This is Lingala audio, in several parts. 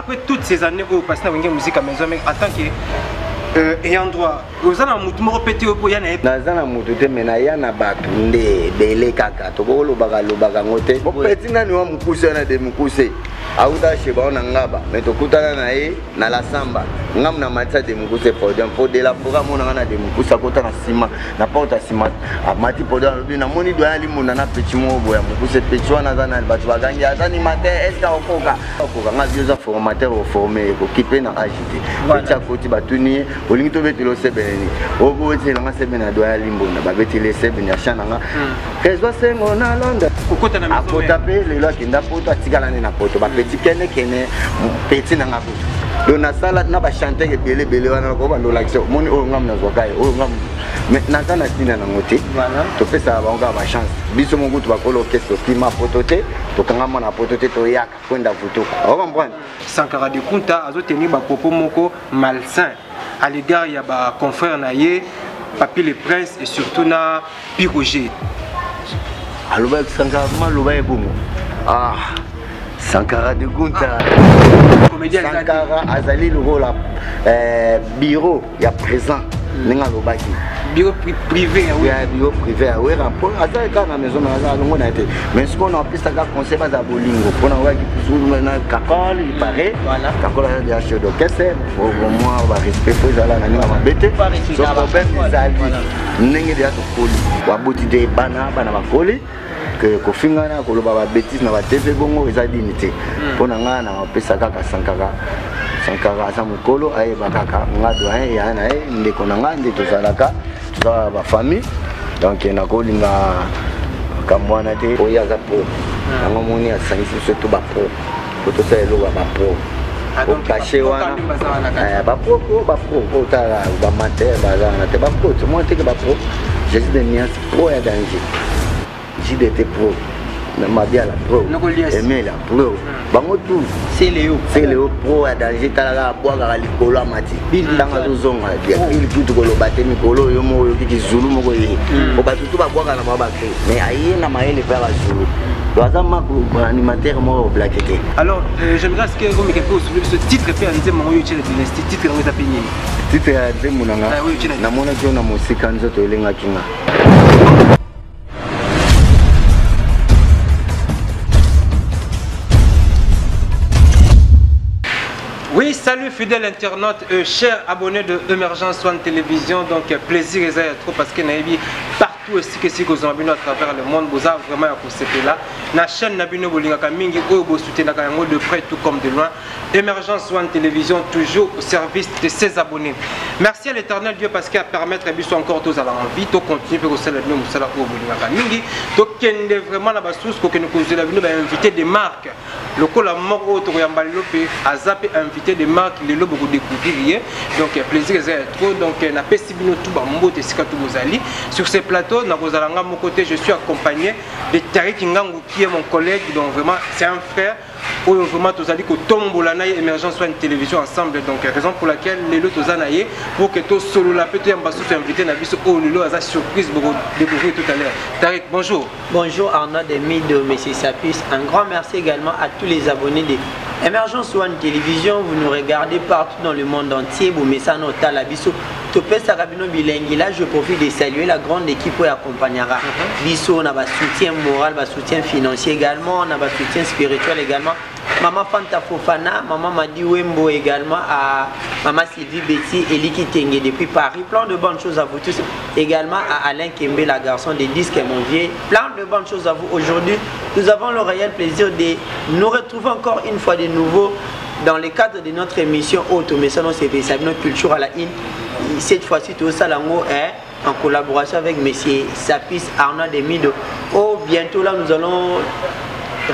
après toutes ces années où vous passez dans la musique à maison, mais en tant que ayant droit, vous avez un mouton répété au Poyan et Nazana Moutoute, mais Nayana Batunde, Bele Kaka, Togolo Bagalo Bagamote, Petina no Mukusana de Mukuse, Auda Sheba Nangaba, Metokutana Nae, Nala Samba, Namna Mata de Mukuse pour de la Pogamona de Mukusa Kotana Sima, na Porta Sima, à Mati Podan, na Moni de Alimunana Petimo, Mukuse Pechuana, Batwaganga, Animateur, Esca Okoka, Okanga, Diosa formateur au formé, qui peine à agiter. Pecha Koti Batuni. Olinto betilo sebeni obo etela sebena doya limbona babetile sebeni achananga kezwa sengo na londa kokota na maison apota pe lelo akinda poto atikala na poto ba petit kene petit na ngabo dona sala na ba chanter ke bele wana ko ba ndola kiso moni o ngam na zokai o ngam maintenant kana tina na ngoti voilà to pesa ba nga ba chance biso mongu to ba kolo kesto kima potote to kanga na potote to yaka kwenda vuto o comprendre Sankara de Kunta azo tenir ba propos moko malsain à l'égard il y a ba confrère naie Papi le Prince et surtout na Piroger. Aloba Sankara maloba ebongo Sankara de Kunta Sankara azali le rôle bureau ya présent ninga lobaki bureau privé oui bureau privé oui rapport azali ka na maison na azali ngona été mais ce qu'on a plus ça conseil ba za bolingo pona waki kusulu na kakol il paraît voilà kakol ya chef d'orchestre au moins ba respect pour zala na ninga mabete so problème izali ndenge de to koli wa boti de bana ba koli que kofingana ko loba ba bêtise na ba TV bongo eza dignité pona nga na pesa kaka Sankara asa mukolo aye bakaka nga doyen ya na e ndeko na nga ndeko zalaka za ba famille donc na kolinga kamwana te oya za po ngo moni asangisi surtout ba po poto sa elo ba po o caché wana ba po ko ta ba mater ba na te ba po tout monde que ba po Jésus de Nias pro ya danger JDT pro ma bien la pro aimer la pro bango tout c'est Léo pro ya danger talaga boaga likolo mati bilanga zozonga dia il tout ko lo baté mikolo yo mo yo ki zulu moko yi o ba tout ba boaga na ba kri mais ayi na maele pa ba zulu doza mako animateur mo blackete. Alors j'aimerais ce que vous me quelque ce titre fait en mon yo tire dynastie titre ngo ta penye titre ya demunanga na mona jo na musika nzoto elenga kinga. Oui, salut fidèles internautes, chers abonnés de Emergence One Télévision. Donc plaisir et trop parce que nous partout aussi que si vous avez à travers le monde, vous avez vraiment pour ce là. La chaîne Nabino Bolingaka Mingi Obo soutient de près tout comme de loin. Emergence One Télévision toujours au service de ses abonnés. Merci à l'Éternel Dieu parce qu'il a permis de faire encore tous à l'envie, de continuer pour cela de nous cela au Bolingaka Mingi. Donc il y a vraiment la source que nous avons invité des marques. Le col a mort autre a zappé invité des marques les lobes beaucoup découvrir donc plaisir est trop donc na pesibino tout ba mbote sika tout bozali sur ces plateaux na bozalanga mon côté je suis accompagné de Tariq Ngangu qui est mon collègue donc vraiment c'est un frère où vraiment tous allez que tombola na Emergence One Télévision ensemble donc raison pour laquelle les lots zanaye pour que tout solo la peut en basso invité na biso au lilo à surprise beaucoup découvrir tout à l'heure. Tariq bonjour. Bonjour Arnaud Demi de Monsieur Sapis, un grand merci également à tous les abonnés de Emergence One Télévision. Vous nous regardez partout dans le monde entier. Vous mettez ça dans Talabiso. Topé Sarabino Bilingue. Là, je profite de saluer la grande équipe qui accompagnera. Biso, on a un soutien moral, un soutien financier également, on a un soutien spirituel également. Maman Fanta Fofana, Maman Madi Wembo également, à Maman Sylvie Betty, Eliki Tengue depuis Paris. Plein de bonnes choses à vous tous. Également à Alain Kembe, la garçon des disques et mon vieux. Plein de bonnes choses à vous. Aujourd'hui, nous avons le réel plaisir de nous retrouver encore une fois de nouveau dans le cadre de notre émission Automessano CV Sabino Culture à la IN. Cette fois-ci, tout ça, en collaboration avec M. Sapis Arnaud Demido. Oh, bientôt là, nous allons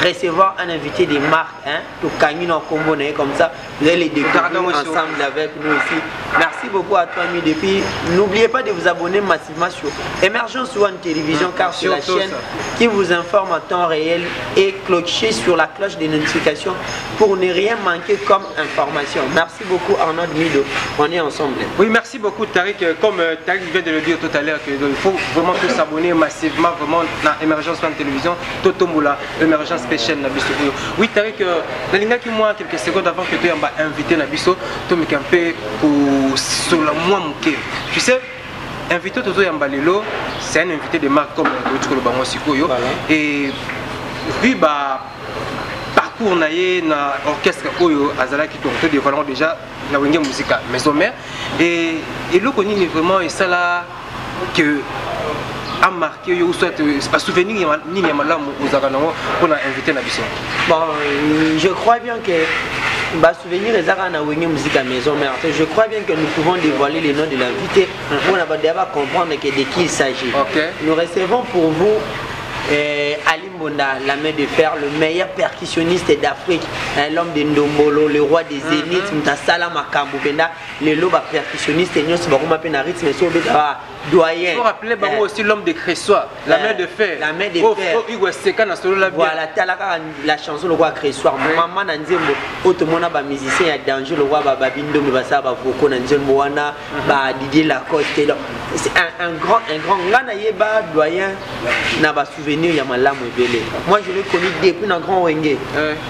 recevoir un invité des marques, tout gagner en combo comme ça. Vous allez les découvrir ensemble avec nous ici. Merci beaucoup à toi, ami. Depuis, n'oubliez pas de vous abonner massivement sur Emergence One Télévision, car c'est la chaîne qui vous informe en temps réel et clocher sur la cloche des notifications pour ne rien manquer comme information. Merci beaucoup, Arnaud Mido. On est ensemble. Oui, merci beaucoup, Tariq. Comme Tariq vient de le dire tout à l'heure, il faut vraiment tous s'abonner massivement vraiment dans Emergence One Télévision, Totomoula, Emergence respect chaîne na biso. Oui, t'as que la ligne qui moi quelques secondes avant que tu aies invité na biso, tu me campé pour sur la moi mouké. Tu sais, invité Toto Yambalelo, c'est un invité de marque comme le Bango Sikoyo et vu bah parcours naïe na orchestre Oyo Azala qui tourne dévoilant déjà la wenge musique maison mère et le connu vraiment et ça là que a marqué ou soit pas souvenir ni malam aux aranamo pour inviter na biso. Bon, je crois bien que bah souvenir les arana wenge musique à maison mère. Je crois bien que nous pouvons dévoiler les noms de l'invité pour d'abord comprendre de qui il s'agit. Nous recevons pour vous Ali Mbonda, la main de fer, le meilleur percussionniste d'Afrique, l'homme de Ndombolo, le roi des Zéniths, Mtasala Makambu, le loba percussionniste, Nyos Baruma Penarit, mais sur doyen. Il faut rappeler aussi l'homme de Cressois, la main de fer. La main de fer. Voilà, la chanson le roi Cressois. Maman Nanzembo, autrement, ba musicien à danger, le roi Babindo, Mibasa, Bavoko, Nanzembo, Wana, Didier Lacoste. C'est un grand Nganaïeba doyen n'a pas souvenir Yamalam Ebele. Moi je l'ai connu depuis un grand Wenge.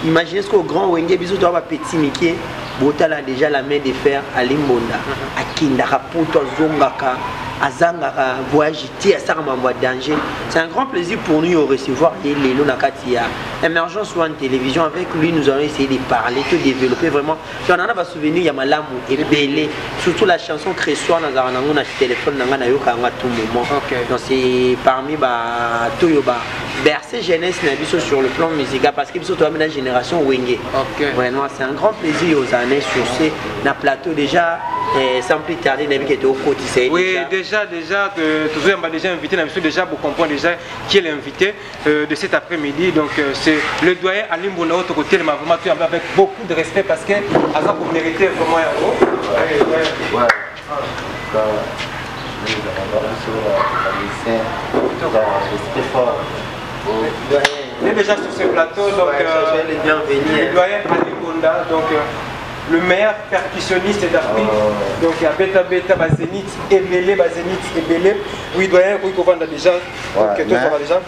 Imaginez ce qu'au grand Wenge, bisous toi petit Mickey, Botala déjà la main de fer à Limbonda, à Kindara Poto Zongaka, à Zangara, voyage à Saramamba danger. C'est un grand plaisir pour nous de recevoir Lélo Nakatia. Émergence One Télévision, avec lui nous allons essayer de parler, de développer vraiment. On en a pas souvenir Yamalam Ebele, surtout la chanson Cressois dans un téléphone dans un tout moment. Donc c'est parmi Toyoba bercer jeunesse sur le plan musical parce que surtout la génération Wenge. Vraiment c'est un grand plaisir aux années sur ce plateau déjà sans plus tarder qui était au côté. Oui déjà que tous on va déjà invité déjà pour comprendre déjà qui est l'invité de cet après-midi donc c'est le doyen Ali Mbonda au côté m'a vraiment tout avec beaucoup de respect parce que avant pour mériter vraiment un gros. Il est déjà sur ce plateau, donc le doyen Ali Mbonda, donc le meilleur percussionniste d'Afrique. Donc il y a Beta Zénith, Ebele, oui, doyen, oui, qu'on vend déjà. Ok, tout ça va déjà.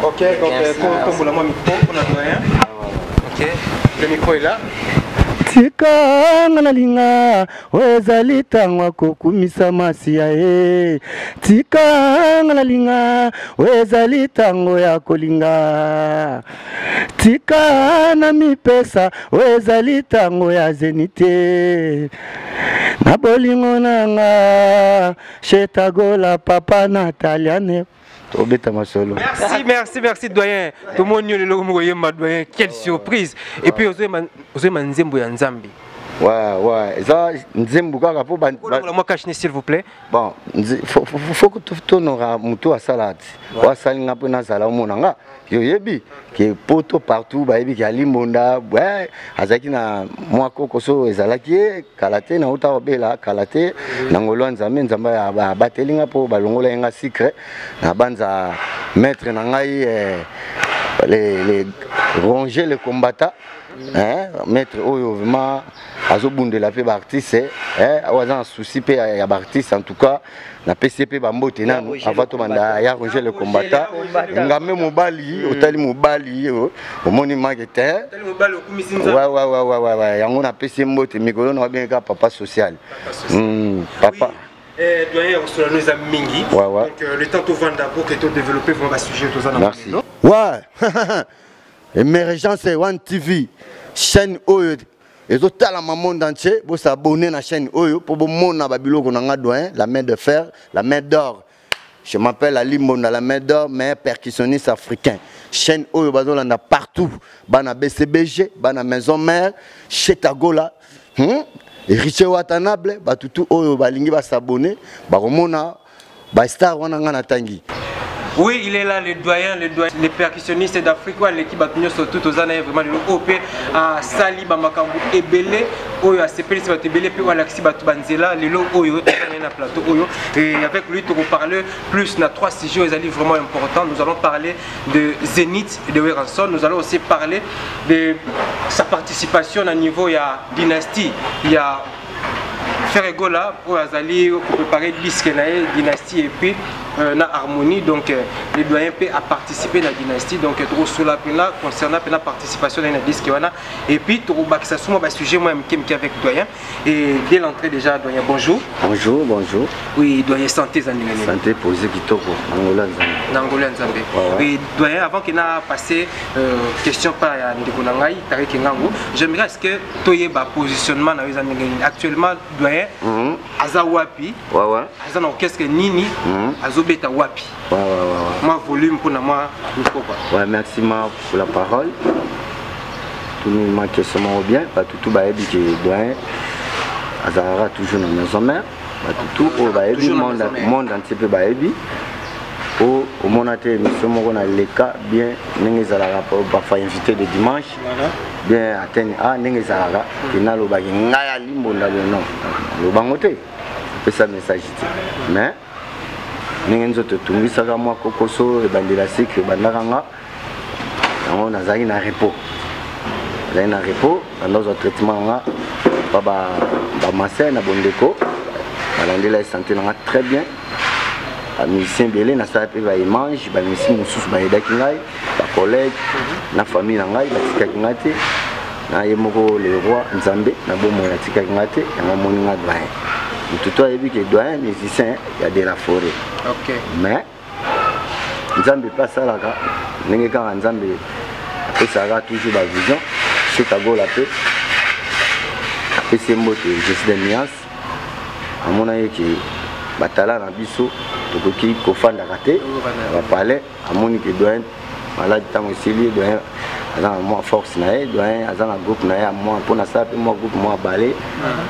Ok, donc comme la micro, on a doyen. Ok, le micro est là. Tika nganalinga wezali tangwa kokumisa masia tika nganalinga wezali tango ya kolinga tika na mipesa wezali tango ya zenite na bolingo nanga Shetagola papa Nataliane. Merci doyen. Tout le monde le doyen. Quelle surprise. Et puis vous avez Nzembo ya Nzambi. Ouais, ça Nzembo kaka po ba moi cache s'il vous plaît. Bon, faut que tout n'aura muto à salade. Wa salinga po na sala monanga. Yo yebi que poto partout ba yebi ki Ali Mbonda ouais azaki na moi kokoso ezalaki kalate na uta obela kalate na ngolo nzambe nzamba ya batelinga po balongola nga secret na banza maître na ngai les ronger les combattants maître oyo vraiment azobundela pe ba artiste awaza un souci pe ya ba artiste en tout cas na PCP bambote nanu avato manda ya ronger le combattant ngame mobali otali mobali omoni marketing ouais yango na PC mbote mikolo na bien ka papa social papa doyen sur nos amis mingi donc le temps tout vendre d'abord que tout développer vraiment sujet tout ça. Merci. Ouais. Émergence One TV chaîne Oyo et tout le monde entier pour s'abonner à la chaîne Oyo pour mon babilo qu'on a doyen la main de fer la main d'or. Je m'appelle Ali Mbonda la main d'or mais percussionniste africain. Chaîne Oyo bazolanda partout bana BCBG bana maison mère Shetagola et Richard Watanabe batutu Oyo balingi ba s'abonner ba romona ba star wana ngana tangi. Oui, il est là, le doyen, les percussionnistes d'Afrique, l'équipe a tenu sur tout aux années, vraiment le OP à Sali, Bamakambu, Ebele, Oyo, à CPL, Ebele, puis Alexis Batubanzela, les lots Oyo, plateau Oyo. Et avec lui, on va parler plus, on a 3 sujets vraiment importants. Nous allons parler de Zénith et de Weranson. Nous allons aussi parler de sa participation à niveau, il y a Dynastie, il y a Ferregola, pour Azali, pour préparer Biskenae, Dynastie, et puis na harmonie donc le doyen peut a participé à la dynastie donc trop sur la pena concernant la participation dans la disque et puis trop ça souvent ba sujet moi qui avec doyen et dès l'entrée déjà doyen bonjour. Bonjour, bonjour. Oui, doyen santé zaningani. Santé posé kitoko Angola Nzambe. Angola Nzambe. Oui, doyen avant qu'il n'a passé question par ya ndeko nangai tariki ngango, j'aimerais est-ce que toyeba positionnement na zaningani actuellement doyen aza wapi? Ouais. Aza na orchestre nini? Azobeta wapi? Ouais. Moi volume pour moi ouais, merci pour la parole. Tout le monde question bien, pas tout baebi que doyen azara toujours dans la maison mère, pas tout au baebi monde entier peu baebi. Au monde entier mission mon a les cas bien n'engue zara parfois invité de dimanche. Bien atteindre n'engue zara qui n'a le bagi ngaya limbo na le non. Le bangote. C'est ça message. Mais n'engue nzoto tumisa ka moi kokoso e bandela cycle bandanga. On a zaï na repos. Là na repos dans un traitement ba massé na bondeko. Balandela santé na très bien. Les musiciens belé na sa pe ba mange, ba musiciens mususu ba edaki ngai, ba collègue, na famille na ngai ba tikaki ngate. Na yemoko le roi Nzambe na bomo na tikaki ngate, ya moni nga doyen. Tout a vu que doyen musicien il y a de la forêt. OK. Mais Nzambe pas ça là ka. Ndenge ka Nzambe après ça a toujours la vision, Chicago la paix. Après c'est mot je suis de nuance. À mon avis qui batala na biso tokoki kofanda kate va parler à mon que doyen malade tant aussi lui doyen azana moi force na e doyen azana groupe na ya moi pour na ça moi groupe moi balé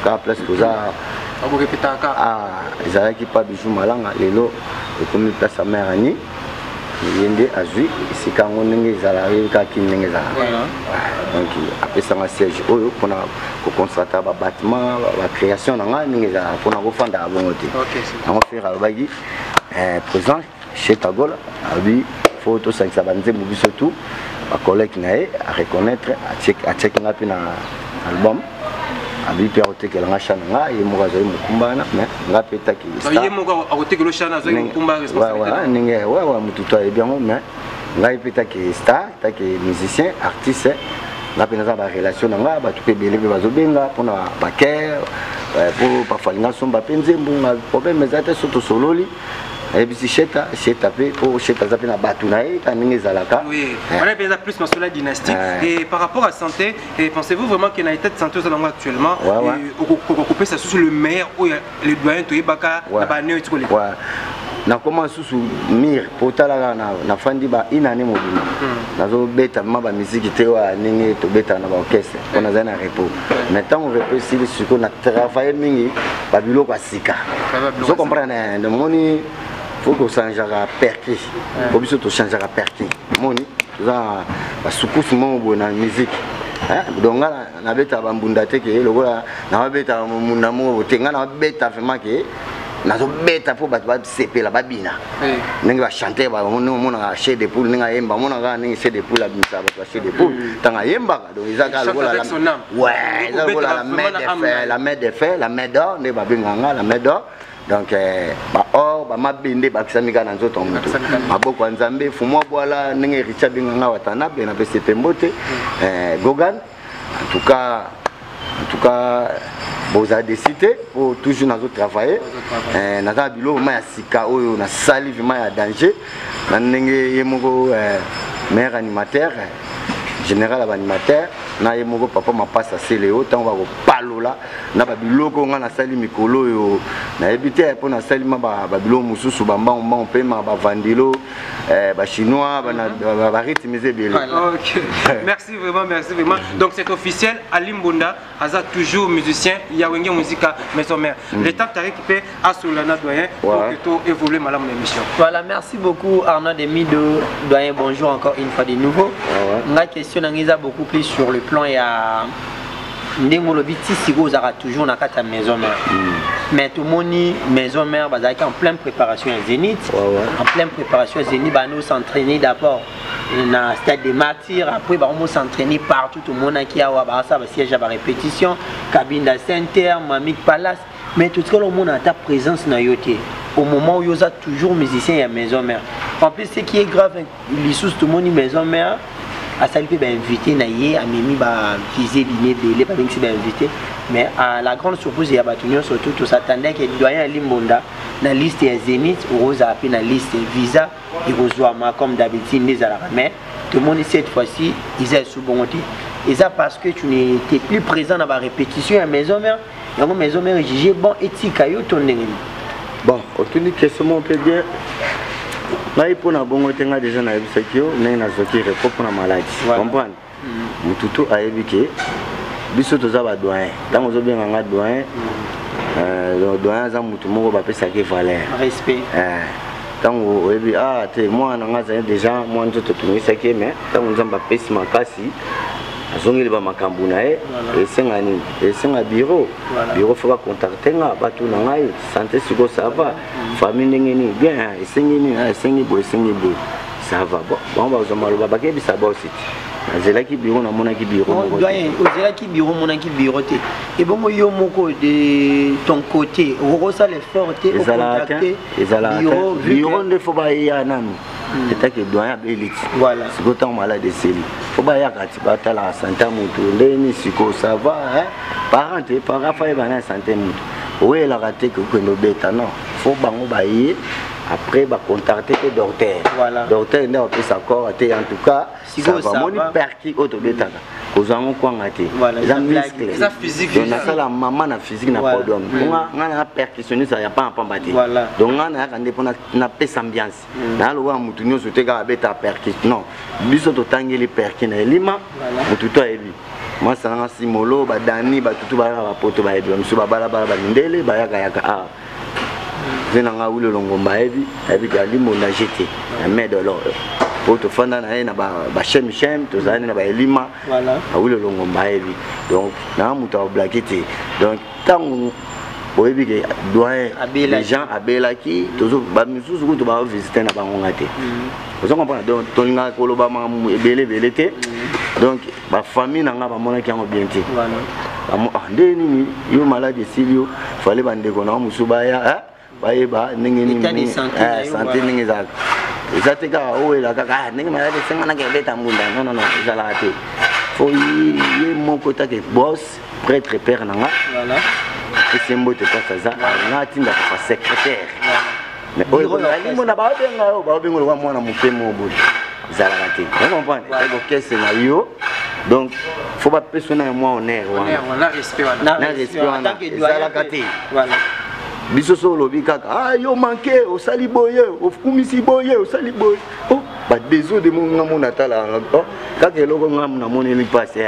ka place que ça on répéter encore ezala ki pas bijou malanga lelo et comme place sa mère ani yende azui isika ngo ndenge ezala ka ki ndenge ezala donc après ça ma siège oyo pona ko constater ba bâtiment ba création na nga ndenge ezala pona ko fanda abongote on faire albagi présent chez Tagola abi photo ça ça banze mu biso tout ba collègue nae à reconnaître à check nga pina album abi perroté que la chana nga et mo gazo mo kumbana mais nga peta ki ça yemo ko akote que le chana zo mo kumba responsabilité ouais ninge ouais mututo et bien mais nga peta ki star ta ki musicien artiste nga pena za ba relation nga ba tout pe belé bazo benga pona ba care pour parfois nga somba penze mbunga problème ezate soto sololi et puis cheta pe pour cheta za pena batunae ta ninge zalaka oui on a bien plus dans la dynastie et par rapport à santé et pensez-vous vraiment qu'il y a une état de santé aux actuellement au couper ça sous le meilleur où les doyens to ibaka ba né to les na commence sous mir potala na fandi ba inane mobile nazo beta ma musique te wa ninge to beta na ba orchestre on a na repos maintenant on repos si ce qu'on a travaillé mingi ba biloko asika vous comprenez le moni faut que ça change à perquer faut que ça change à perquer moni ça ba sukusu mo na musique donc na beta ba mbunda te ke lokola na beta munda mo tenga na beta vraiment ke nazo beta pour battre CP la babina ninga chanter ba mona chez des poules ninga yemba mona ga ninga chez des poules la bimsa ba chez des poules tanga yemba donc izaka lokola la ouais la main de fer la main d'or ne ba binganga la main d'or donc ba or ba mabende ba kisamika na nzoto mutu maboko Nzambe fumwa bwala ninga Richard binganga watana be na PCP mbote Gogan en tout cas vous avez décidé pour toujours nous travailler na bilo ma sika oyo na sali vraiment ya danger na ndenge yemoko meilleur animateur général animateur na yemoko papa ma passe à Léo tant va ko palola na ba biloko nga na sali mikolo yo na ebité pour na sali ma ba bilo mususu ba mbamba pe ma ba vandilo ba chinois ba rythmiser belé. OK. Merci vraiment. Donc c'est officiel Ali Mbunda aza toujours musicien ya wenge musica maison mère. Le temps t'as récupéré à Solana doyen pour que tout évolue madame l'émission. Voilà, merci beaucoup Arnaud Demido doyen, bonjour encore une fois de nouveau. La question n'angiza beaucoup plus sur le plan et à ndemo le biti sigo zara toujours na kata maison mère. Mais tout moni maison mère bazaki en pleine préparation à Zénith. En pleine préparation à Zénith ba nous s'entraîner d'abord na stade des martyrs, après ba on s'entraîner partout tout le monde qui a ba ça ba siège à répétition, cabine de Saint-Terre, Mamik Palace, mais tout ce que le monde a ta présence na yoté. au moment où il y a toujours musicien à maison mère. En plus, ce qui est grave, les sous tout le monde maison mère, à ça il peut inviter naïe, à Mimi va viser bimé belé, pas que c'est invité. Mais à la grande surprise, il y a battu surtout tout s'attendait que doyen Limbonda na liste ya Zénith, Rose a na liste Visa, et Rosoama comme d'habitude les à mais tout le monde cette fois-ci ils sont sous bon côté. Et ça parce que tu n'étais plus présent dans la répétition à maison mère. Et en maison mère jugé bon éthique à yo ton bon, aucune question on peut dire. Là il pour na bon côté nga déjà na bisakio, na na zoki repos pour la maladie. Comprendre? Mututu a éviqué. Biso toza ba doyen. Tant ozo bien nga doyen. Le doyen za mutu moko ba pesa ke valeur. Respect. Tant o ebi ah te moi na nga za déjà moi nzoto tumisa ke mais tant ozo ba pesa makasi. Azongi ba makambu na e esengani esenga bureau bureau faut contacter nga batu na ngai santé siko ça va famille ngeni bien esengi bo ça va bon ba ozo maloba ba ke bisa ba aussi azela ki bureau na mona ki bureau doyen ozela ki bureau mona ki bureau te et bon yo moko de ton côté oro ça l'effort te au contacter bureau ne faut pas y a nanu c'est que doyen élite voilà c'est autant malade de celi faut pas y a kati bata la santé mutu ndeni siko ça va hein parents fa ba na santé mutu oui la raté que no beta non faut bango ba y après va contacter le docteur voilà docteur n'est pas d'accord en tout cas ça va moni perki auto beta kozango kwa ngati ça physique donc na la maman na physique na problème nga na percussionniste ya pas pambati donc nga na kande pona na pesa ambiance na lo wa mutu nyoso te ka beta percussion non biso to tangeli perki na elima mutu to ebi moi ça na simolo ba dani ba tutu ba poto ba ebi msu ba bala ba ndele ba yaka ah zenanga wule longomba ebi ka limo na jeté la main de l'or pour te fanda na na ba chem to zani na ba elima voilà awule longomba ebi donc na mutu a blaquete donc tant boyebi ke doyen les gens abelaki toujours ba misusu ko to ba visiter na bango ngate vous comprenez donc tolinga ko loba ma ebele te donc ba famille na nga ba mona ki ngo bien te voilà ndeni yo malade silio fallait bande ko na musu ba ya ba ningeni santé ningi za ezate ka o ela kaka ningi malade senga na ke beta munda non ça la raté faut y mon côté que boss prêtre père na nga voilà et c'est mot de quoi ça na tinda ka secrétaire mais o ali mona ba benga lo mwana mupemo bout ça la raté vous comprenez ko kese na yo donc faut pas personne moi honneur on a respect na respect en tant que doyen voilà biso so lobi kaka ah yo manqué au sali boye au kumisi boye au sali boye oh ba désolé de mon ngamona tala kaka eloko ngamuna moneli passe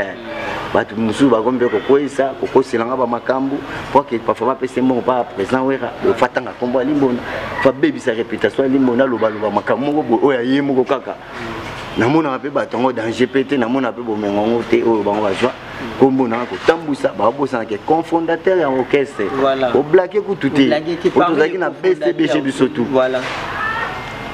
batu musu ba kombe ko koisa ko kosilanga ba makambu pour que parfois pese mo pas présent wera o fatanga kombo limbona fa baby sa réputation limbona loba makambu bo oya yemo ko kaka namona pe batongo dans GPT namona pe bo mengongo te o bango bazwa kombo na ko tambusa ba bosa ke cofondateur ya orchestre o blaquer ku tuti o tozaki na BCBG bisotu voilà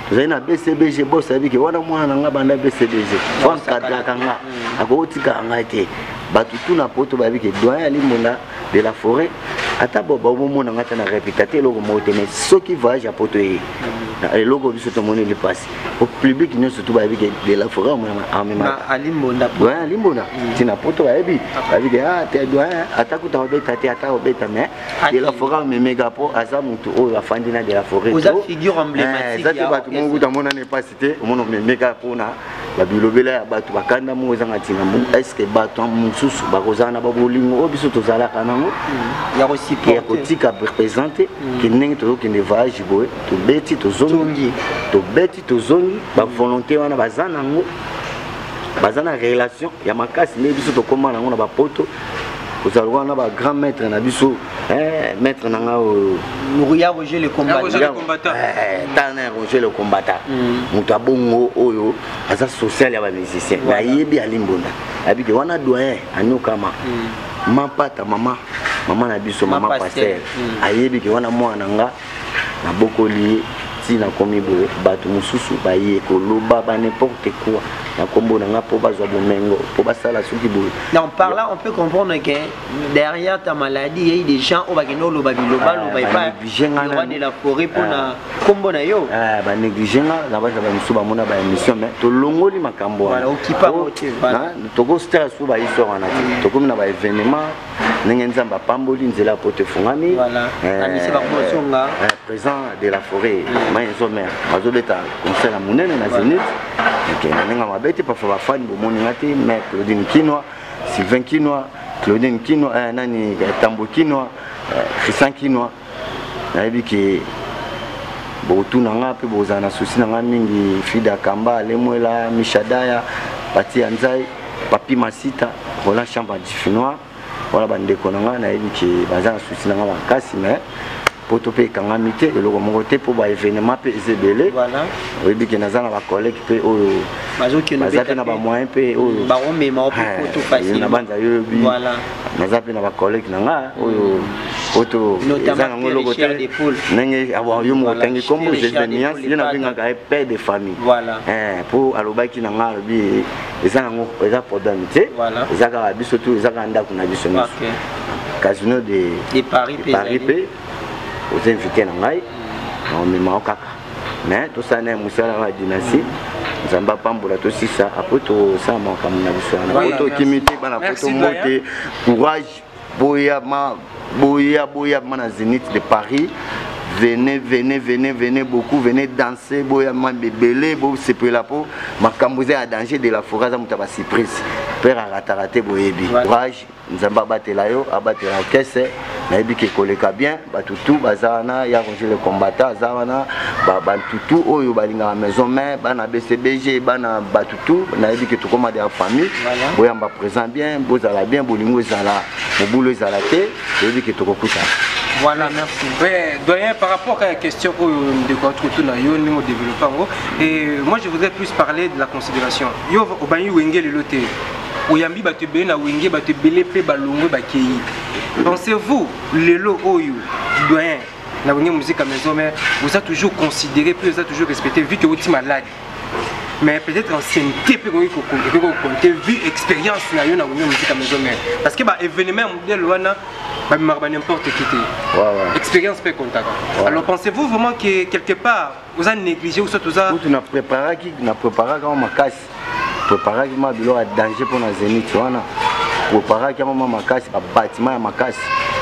tozaki na BCBG bosa biki wana mwana nga banda BCBG fon kadra kanga ako tika nga te batutu na poto ba biki doyen ali mona de la forêt ata boba mona ngata na répétateur loko mote mais ceux qui voyagent à poto et le logo biso to moni le passe au public nous surtout ba biki de la forêt en même ali mona doyen ali mona tina poto ba biki ba biki ah te doyen ata kuta obeta te ata obeta mais de la forêt mais méga po asa mutu o afandi na de la forêt aux figure emblématique ça te batu mongu ta mona ne pas cité mono méga po na ba bilobela ya batu bakanda mo ezanga tina mo est-ce que batu mususu ba kozana ba bolingo o biso to zala kanango ya aussi qui est kotika représenter qui n'est to qui ne voyage boy to beti to zongi to beti to zongi ba volonté wana bazana ngo bazana relation ya makasi ne biso to koma nango na ba poto kozalwa na ba grand maître na biso maître nanga Nouria Roger le combattant Tana Roger le combattant mutu abongo oyo aza social ya ba musicien na yebi alimbonda abiki wana doyen anyokama mapata mama na biso mama pasteur ayebi ke wana mwana nga na bokoli tina komi bo batu mususu baye ko loba ba n'importe quoi na kombo nanga po bazwa bomengo po basala soki boye. Donc par là on peut comprendre que derrière ta maladie il y a des gens au bagino lo babiloba lo ba pas le roi de la forêt pour na kombo na yo. Ba négliger nga na ba misu ba mona ba émission mais to longoli makambo. Voilà okipa moté voilà. To go stress so ba histoire na to comme na ba événement ndenge nzamba pamboli nzela po te fungami. Voilà. Amisi ba kosonga. Président de la forêt maïso mère bazobeta concert à monene na Zénith. OK ndenge mabete pa fa fan bo moni ngati mais Claudine Kinoa, Sylvain Kinoa, Claudine Kinoa nani Tambo Kinoa, Christian Kinoa. Nayebi ki botu nanga pe bozana souci nanga mingi Frida Kamba Lemwela Mishadaya Pati Anzai Papi Masita Roland Chamba Difinois voilà bandeko nanga nayebi ki bazana souci nanga makasi mais poto pe kangamite eloko moko te po ba événement pe ezebele voilà oui bi kenaza na ba collègue pe oyo bazoki no beta na ba moyen pe oyo ba omema o poto facile na banza yo bi voilà naza pe na ba collègue nanga oyo poto ezana ngoloko te nenge abo yo mo tangi kombo Jésus yena binga ka père de famille voilà pour alobaki nanga bi ezana ngo eza problème te ezaka biso tu ezaka ndako na biso nyonso casino de Paris pe aux invités nangai on me kaka mais tout ça n'est musala la dynastie nzamba pambola to sisa après to ça maka na biso na to kimité bana poto moté courage boya mana Zénith de Paris venez beaucoup, venez danser, boya bébélé, beau c'est pour la peau, ma cambousé à danger de la forêt, ça m'a surprise. Père a raté boyebi. Courage, nzamba batelayo, abattre la caisse, naebi ke koleka bien, batutu bazana, ya rangé le combattant, azana, batutu oyo balinga maison mère, bana BCBG, bana batutu, naebi ke tout comme de la famille, boya mba présent bien, bozala bien, bolingo zala, boulot zala te, naebi ke tout kokuta. Voilà, merci. Ouais, doyen, par rapport à la question de quoi tout na yo ni mo développement et moi je voudrais plus parler de la considération. Yo obanyi wenge le loté. Oyambi ba te be na wenge ba te belé pe balongo ba keyi. Pensez-vous lelo oyo doyen na wenge musique à maison mais vous a toujours considéré, puis vous a toujours respecté vu que vous êtes malade. Mais peut-être ancienneté peut compter vu expérience na yo na wenge musique à maison mais parce que ba événement modèle wana n'importe qui expérience peut compter. Alors pensez-vous vraiment que quelque part vous avez négligé ou soit vous avez préparé comme ma casse préparé ma bilo à danger pour la Zénith wana préparé comme ma casse bâtiment ya makasi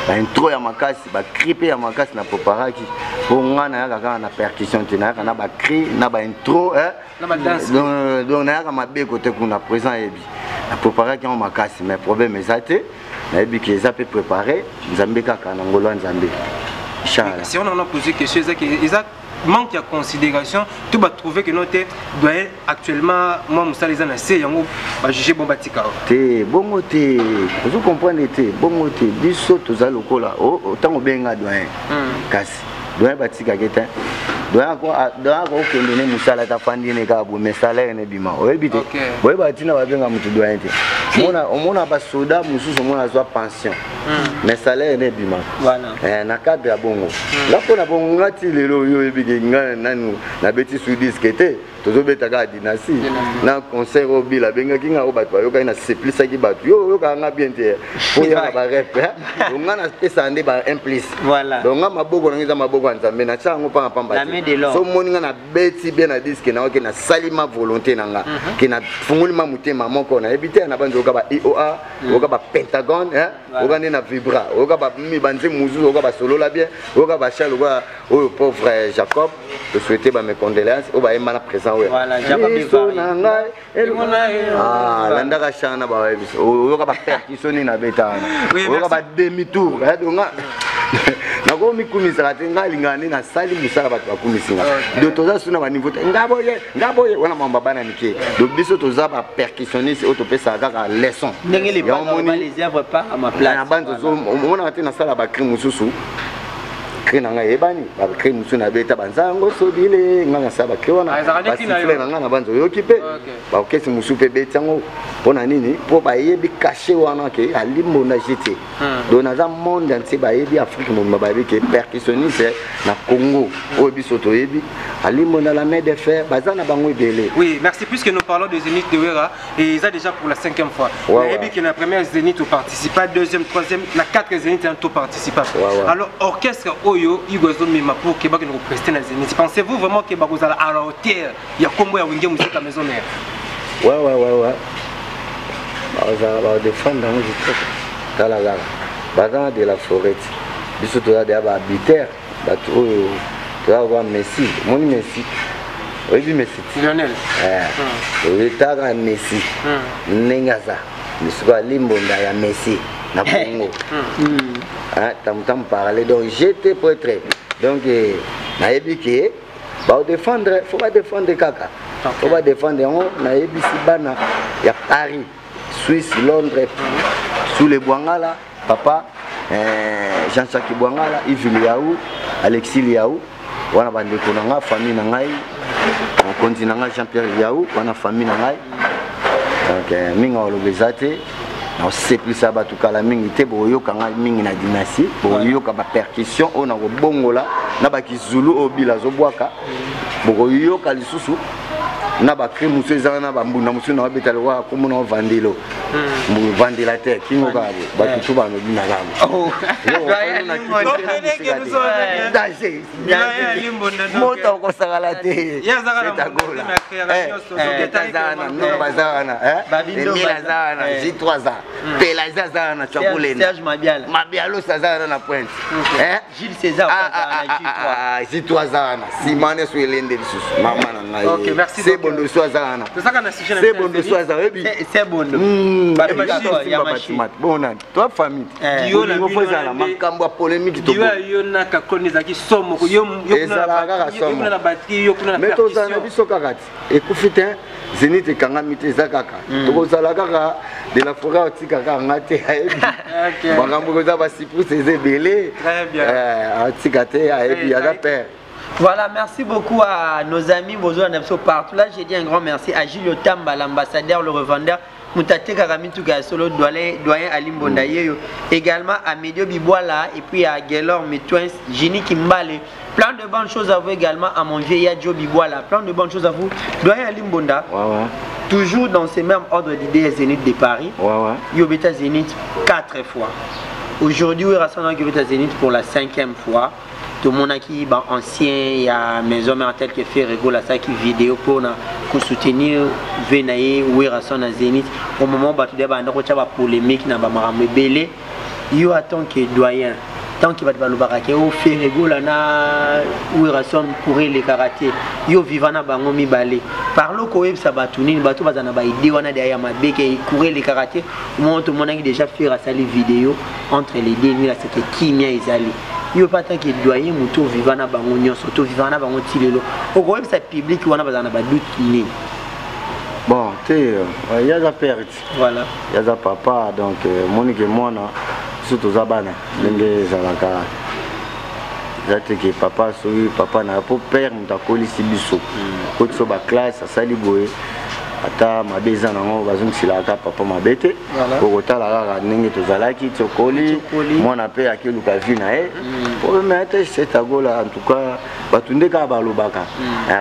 ba intro ya makasi ba cripe ya makasi na préparé qui pour ngana ya na percussion tina na ba cri na ba intro na ba danse donc na ya ma be côté kuna présent ebi na préparé comme makasi mais problème exacté nayebi que ça peut préparer nzambe kaka na ngolo nzambe inchallah. Si on en a posé question ils manque de considération tout va trouver que notre doit actuellement moi Moussa les anacé yango ba juger bon batika te bongo te vous comprenez te bongo te biso toza lokola autant benga doyen kasi doyen batika keta doyen ko kende ne musala ta fandi ne ka bo mais salaire ne bima oyebite boye batina ba benga mutu doyen te mona ba soda mususu mona zo pension mais salaire ne bima voilà na cadre ya bongo là pour na bongo ngati lelo yo ebike ngana nanu na beti su disque te tozo beta ka dynastie na concert obila benga kinga o bato yo ka na simplice ki bato yo ka nga bien te pour ya ba rep donc ngana pesa ande ba implice voilà donc nga maboko ngiza maboko nzambe na chango pa pamba so moni nga na beti bien na disque na oke na salima volonté nanga ki na funguli ma mutema moko na ebite na banzo ka ba IOA oka ba Pentagone oka na vibra oka ba mi banze muzu oka ba solo la bien oka ba chal oka o pauvre Jacob te souhaiter ba mes condoléances o ba emana présent voilà Jacob landa ka chana ba oka ba percussion na betana oka ba demi tour donc nako mikumisa te ngalingane na sali musala bato bakumisinga do toza suna ba niveau ngaboye wana mamba bana nike do biso toza ba percussionniste auto pesa kaka leçon ndenge les œuvres pas à ma place na banzo zo mona te na sala ba crime mususu crée nanga ebani ba crée musu na beta banzango sobile nganga sa ba crée wana ba siffler nanga na banzo yokipe ba okesi musu pe betango pona nini po ba yebi caché wana ke alimbo na jeté donc na monde entier ba yebi Afrique mo ba yebi ke percussionniste na Congo o biso to yebi alimbo na la main de fer bazana bango ebele. Oui, merci puisque nous parlons de Zénith de Wera et ils ont déjà pour la 5e fois. La yebi que la première Zénith au participant, deuxième, troisième, la 4e Zénith est un tout participant. Alors orchestre Oyo Igozo Mima pour que nous prester la Zénith. Pensez-vous vraiment que vous allez à la hauteur? Il y a combien de musique à la maison mère? Ouais. Va défendre dans le truc. Bazan de la forêt. Biso to da ba habiter, ba to va Messi, mon Messi. Oui, Messi. Lionel. Tara Messi. Nengaza. Niswa limbonda ya Messi na Congo. Tam parler donc j'étais prêtre. Donc na ebike ba défendre, faut pas défendre kaka. Faut pas défendre on na ebisi bana ya Paris, Suisse, Londres, sous les Bouangala, papa Jean-Jacques Bouangala, Yves Liaou, Alexis Liaou, wana bandeko na nga famille na ngai, on continue na Jean-Pierre Liaou, wana famille na ngai. Donc minga olobezate na sepisa batu kala mingi te boyoka nga mingi na dynastie, boyoka ba percussion ona ko bongola na ba kizulu obila zo bwaka, boyoka lisusu na ba cré musu ezana na ba mbunda musu na betala wa komo na vandelo mu vandela te kingo ka ba kitu ba no bina gamo moto ko sagala te zana no bazana Emila zana J3 Pelaza zana Chakuleni Serge Mabialo zana na pointe Gilles César J3 zana Simane Swelende lisusu mama na ngai. OK, merci. C'est bon de soi zana. C'est bon de soi zana. C'est bon. Bon nan. Toi famille. Dio la mofozala makambo polémique to. Dio na ka koneza ki somo yo na batterie yo kuna na percussion. Mais tozana biso kakati. Ekufite Zénith kangamite zakaka. Tokozala kaka de la forêt otikaka ngate ayebi. Makambo ko za ba sipuse ezebele. Très bien. Otikate ayebi ya père. Voilà, merci beaucoup à nos amis Bozo Napso partout. Là, j'ai dit un grand merci à Gilles Otamba, l'ambassadeur, le revendeur. Moutate Karamitu Gasolo, doyen Alim Bondaye. Également à Medio Biboala et puis à Gaylor Metwins, Gini Kimbale. Plein de bonnes choses à vous également à mon vieil Adjo Biboala. Plein de bonnes choses à vous. Doyen Alim Bonda. Toujours dans ces mêmes ordres d'idées Zénith de Paris. Yobeta Zénith 4 fois. Aujourd'hui, il y Yobeta Zénith pour la 5e fois. Tout le monde qui est ancien, il y a mes hommes en tête qui fait rigoler ça qui vidéo pour soutenir Venaye ou Erason à Zénith. Au moment où il y a une polémique, il y a tant que doyen, tant qu'il va te faire au fait rigoler ou Erason courir les karatés. Yo vivana bango mi balé. Parlo ko web ça batuni, bato bazana ba idée wana derrière ma beke courir les karatés. Au moment où tout le monde a déjà fait à salir vidéo entre les deux, là c'était qui mia izali. Il n'y a pas tant que doyen muto vivana bango nyonso to vivana bango tilelo au web ça public wana bazana ba doute ni bon il y a la perte voilà il y a la papa donc monique mona surtout zabana ndenge zalaka zate que papa souri papa na po père mutakoli sibiso ko tso ba classe asali boye ata mabeza nango bazongisilaka papa mabete kokotala kaka ndenge tozalaki tokoli mwana mpe akeluka vi na ye problème ete setagola en tout cas bato nde kaka balobaka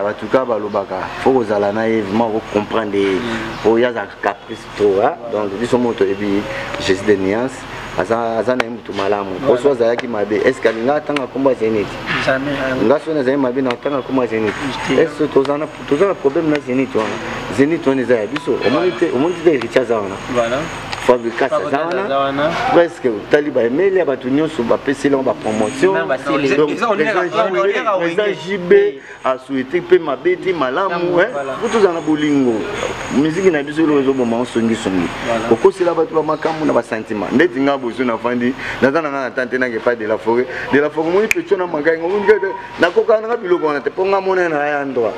bato kaka balobaka fo kozala na ye vraiment kocomprendre oyo aza caprice trop donc biso moto ebi jésus de nuance aza na ye motu malamu poso azalaki mabe estce alinga atanga komba Zénith nga so nazali mabe na atanga komba Zénith estce toza na problème na Zénith wana Zénith wana eza ya biso omoni te héritier aza wana fabrication aza wana presque otali baemeli ya bato nyonso bapeseli yango bapromotion eza jibe asouete mpe mabe te malamu po toza na bolingo miziki na biso elo ezoboma osongisongi okosela bato bamakambo na basentiment ndeti nga boso nafandi naza na nga na tante nanga epai de la forêt moni petio na makai nakokaka nanga biloko wana te mpo nga mona na ya ndroit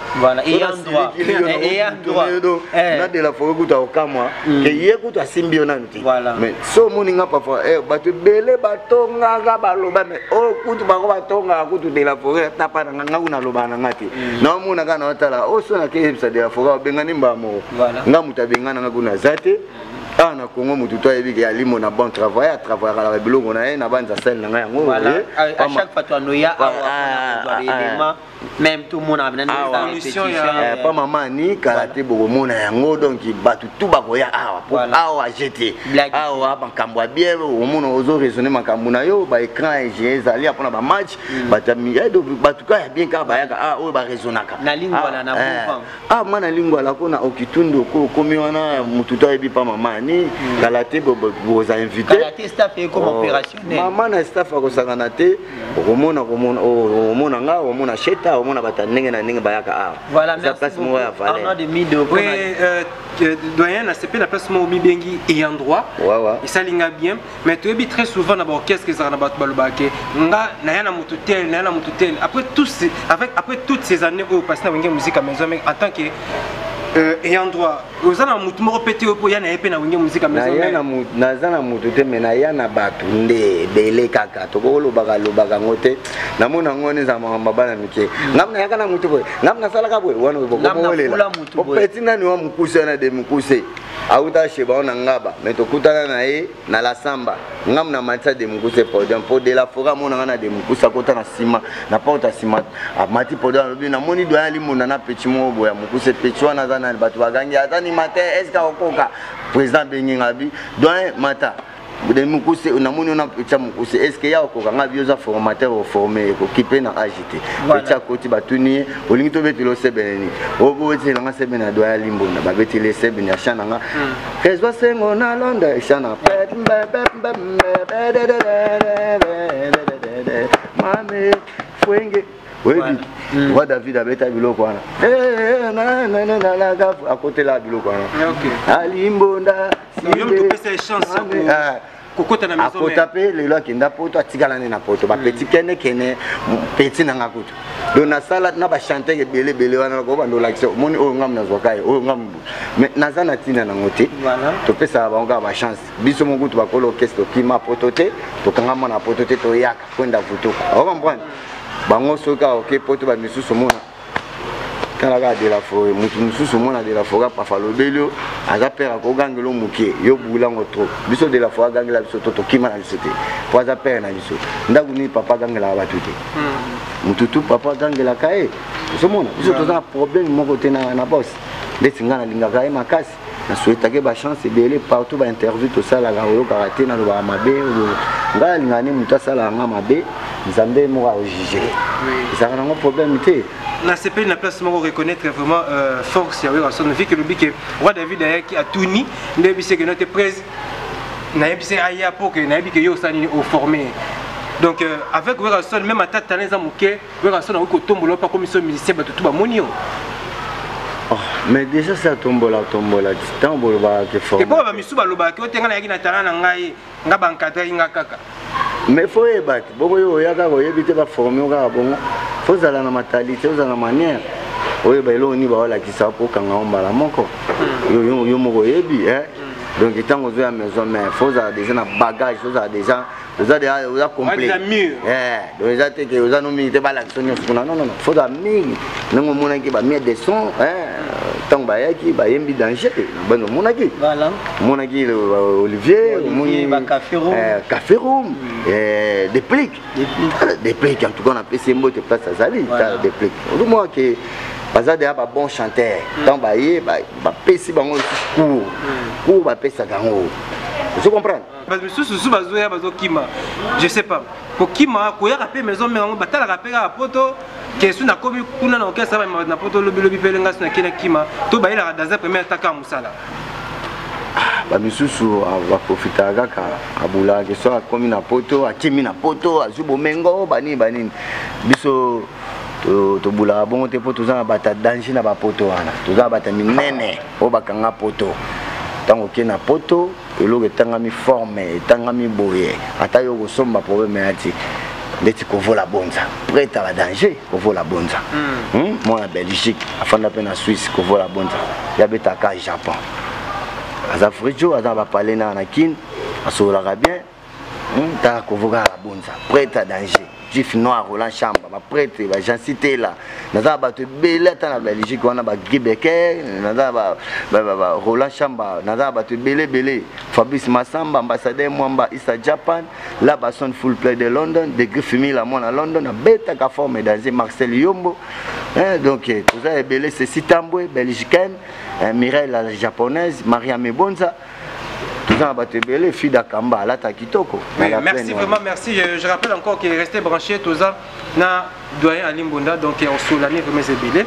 na de la forêt kuta okamwa ke ye kuta asimbi yo na nanu te Voilà. mais so moninga parfois bato belé batonga ga baloba mais oh kutu bako batonga kutu de la forêt tapa na nga kuna loba na ngati na mona ga na tala oh so na ke sa de la forêt bengani mbamo nga muta bengana nga kuna zate ah na Congo mutu to yebi ke ali mona bon travail à travailler la bilongo na na banza sel na nga yango voilà à chaque fois toi noya awa même tout le monde a besoin de pétition pas maman ni karaté boko mona yango donc batu tout bakoya awa pour awa jeter awa bakambo bien au mona ozo raisonner makambo na yo ba écran et ezali apona ba match batami do batu ka bien ka ba yaka ah o ba raisonnaka na lingua na mouvement ah mana lingua la kona okitundo ko komi wana mutu to yebi pas maman ni karaté bo za invité karaté staff est comme opérationnel maman na staff ko sakana te omona nga omona cheta omona bata ndenge na ndenge bayaka ah voilà merci beaucoup Arnaud de Mido oui doyen na CP la place mo bibengi et endroit et ça linga bien mais tu es très souvent na ba qu'est-ce que ça na ba balobake nga na yana mututel après toutes ces années où passé na wenge musique à maison mais en tant que et endroit aux ana mutu moko pété po yana epé na wenge musique à maison na zana mutu te mais na yana batu nde bele kaka to ko lobaka ngote na mona ngone za mabana mike ngamna yakana mutu boy ngamna sala ka boy wana bo ko lela o peti nani wa mukuse na de mukuse auta sheba ona ngaba mais to kutana na ye na la samba ngamna matsa de mukuse podium po de la fora mona ngana de mukusa kota na sima na porta sima mati podium lobi na moni doya limona na peti mo boya mukuse peti wana zana batu bagangi azani matin est-ce ka okoka président Bengingabi doya mata de mukuse na moni na peti mukuse est-ce que ya okoka ngabi oza formateur au formé ko kipe na agité peti akoti batuni olingi to betelo sebeneni obo eti nga sebena doya limbona ba betele sebena chana ngakezwa sengo na londa chana mame fwenge webi wa David abeta biloko wana na la gafu akote la biloko wana alimbonda yo to pesa chance kokota na maison mais akotape lelo akenda poto atikala na poto ba petit kene petit na ngakutu donc na sala na ba chanter ke bele wana ko bando l'action moni o ngam na zokai o ngam mais na zana tina na ngote to pesa ba nga ba chance biso mongutu ba kolo orchestre kima potote to kangama na potote to yaka kwenda vuto o comprendre bango soka ok poto ba misusu mona kala ga de la forêt mutu misusu mona de la forêt pa falo belio aza père ko gangelo mukie yo bulango trop biso de la forêt gangela biso to kima na biso te po aza père na biso ndaku ni papa gangela ba tuté mututu papa gangela kae biso mona biso to za problème moko te na boss ndeti ngana linga kae makasi na souhaita ke ba chance belé partout ba interview to sala ga yo karaté na ba mabe ngala lingani mutu sala nga mabe nzambe mo a juger ça n'a pas problème te na CP na place mo reconnaître vraiment force ya Werason vu que le bique roi David qui a tout ni ndebi c'est que notre presse na yebise aya pour que na yebike yo sani au formé donc avec Werason même à tata neza muke Werason a ko tombola pas comme son musicien ba tout ba monio mais déjà ça tombola tambola ba ke formé et bon ba misu ba loba ke otenga na yaki na talana ngai ngaba encadrer nga kaka mais faut ebati boko yo yaka ko yebite ba formé ka bongo faut zala na mentalité faut zala na manière oyo ba elo ni ba wala kisa po kanga ombala moko yo moko yebi donc etango zo ya maison mais faut zala déjà na bagage faut zala déjà oza complet donc eza te ke oza no mingi ba la sonyo suna non faut zala mingi nango mona ki ba mettre des sons tant ba yaki ba yembi danger bano mona ki voilà mona ki Olivier ba café room des pliques en tout cas on appelle ces mots de place à Zali des pliques au moins que baza de ba bon chanteur tant ba yé ba pesi bango cours ba pesa gango tu comprends parce que sous bazoya bazokima je sais pas pour kima ko ya rapé maison mais ba tala rapé ka poto que sous na komi kuna na okesa ba na poto lobi pelenga suna kina kima to ba ila dans un premier attaque musala ba misusu va profiter kaka abula ke so komi na poto akimi na poto azubo mengo bani biso to bula bon te poto za bata danger na ba poto wana to za bata minene o bakanga poto tango ke na poto eloko tangami forme tangami boye ata yo ko somba problème ati ndeti ko vola bonza prête à la danger ko vola bonza moi na Belgique afanda pe na Suisse ko vola bonza ya beta ka Japon aza frijo aza bapale na kin asolaka bien ta kovoka la bonza prêtre à danger Juif noir Roland Chamba ba prêtre ba Jean cité là naza bato belé ta na Belgique wana ba Gribeker naza ba Roland Chamba naza bato belé Fabrice Massamba ambassadeur Mwamba Issa Japan là ba son full play de London de Griffimi la mon à London na beta ka forme dans Marcel Yombo donc tout ça est belé c'est Sitambwe belgicaine Mireille la japonaise Maria Mebonza. Merci vraiment, merci. Je rappelle encore qu'il est resté branché tout ça na doyen Alimbonda donc on solani vraiment c'est belé.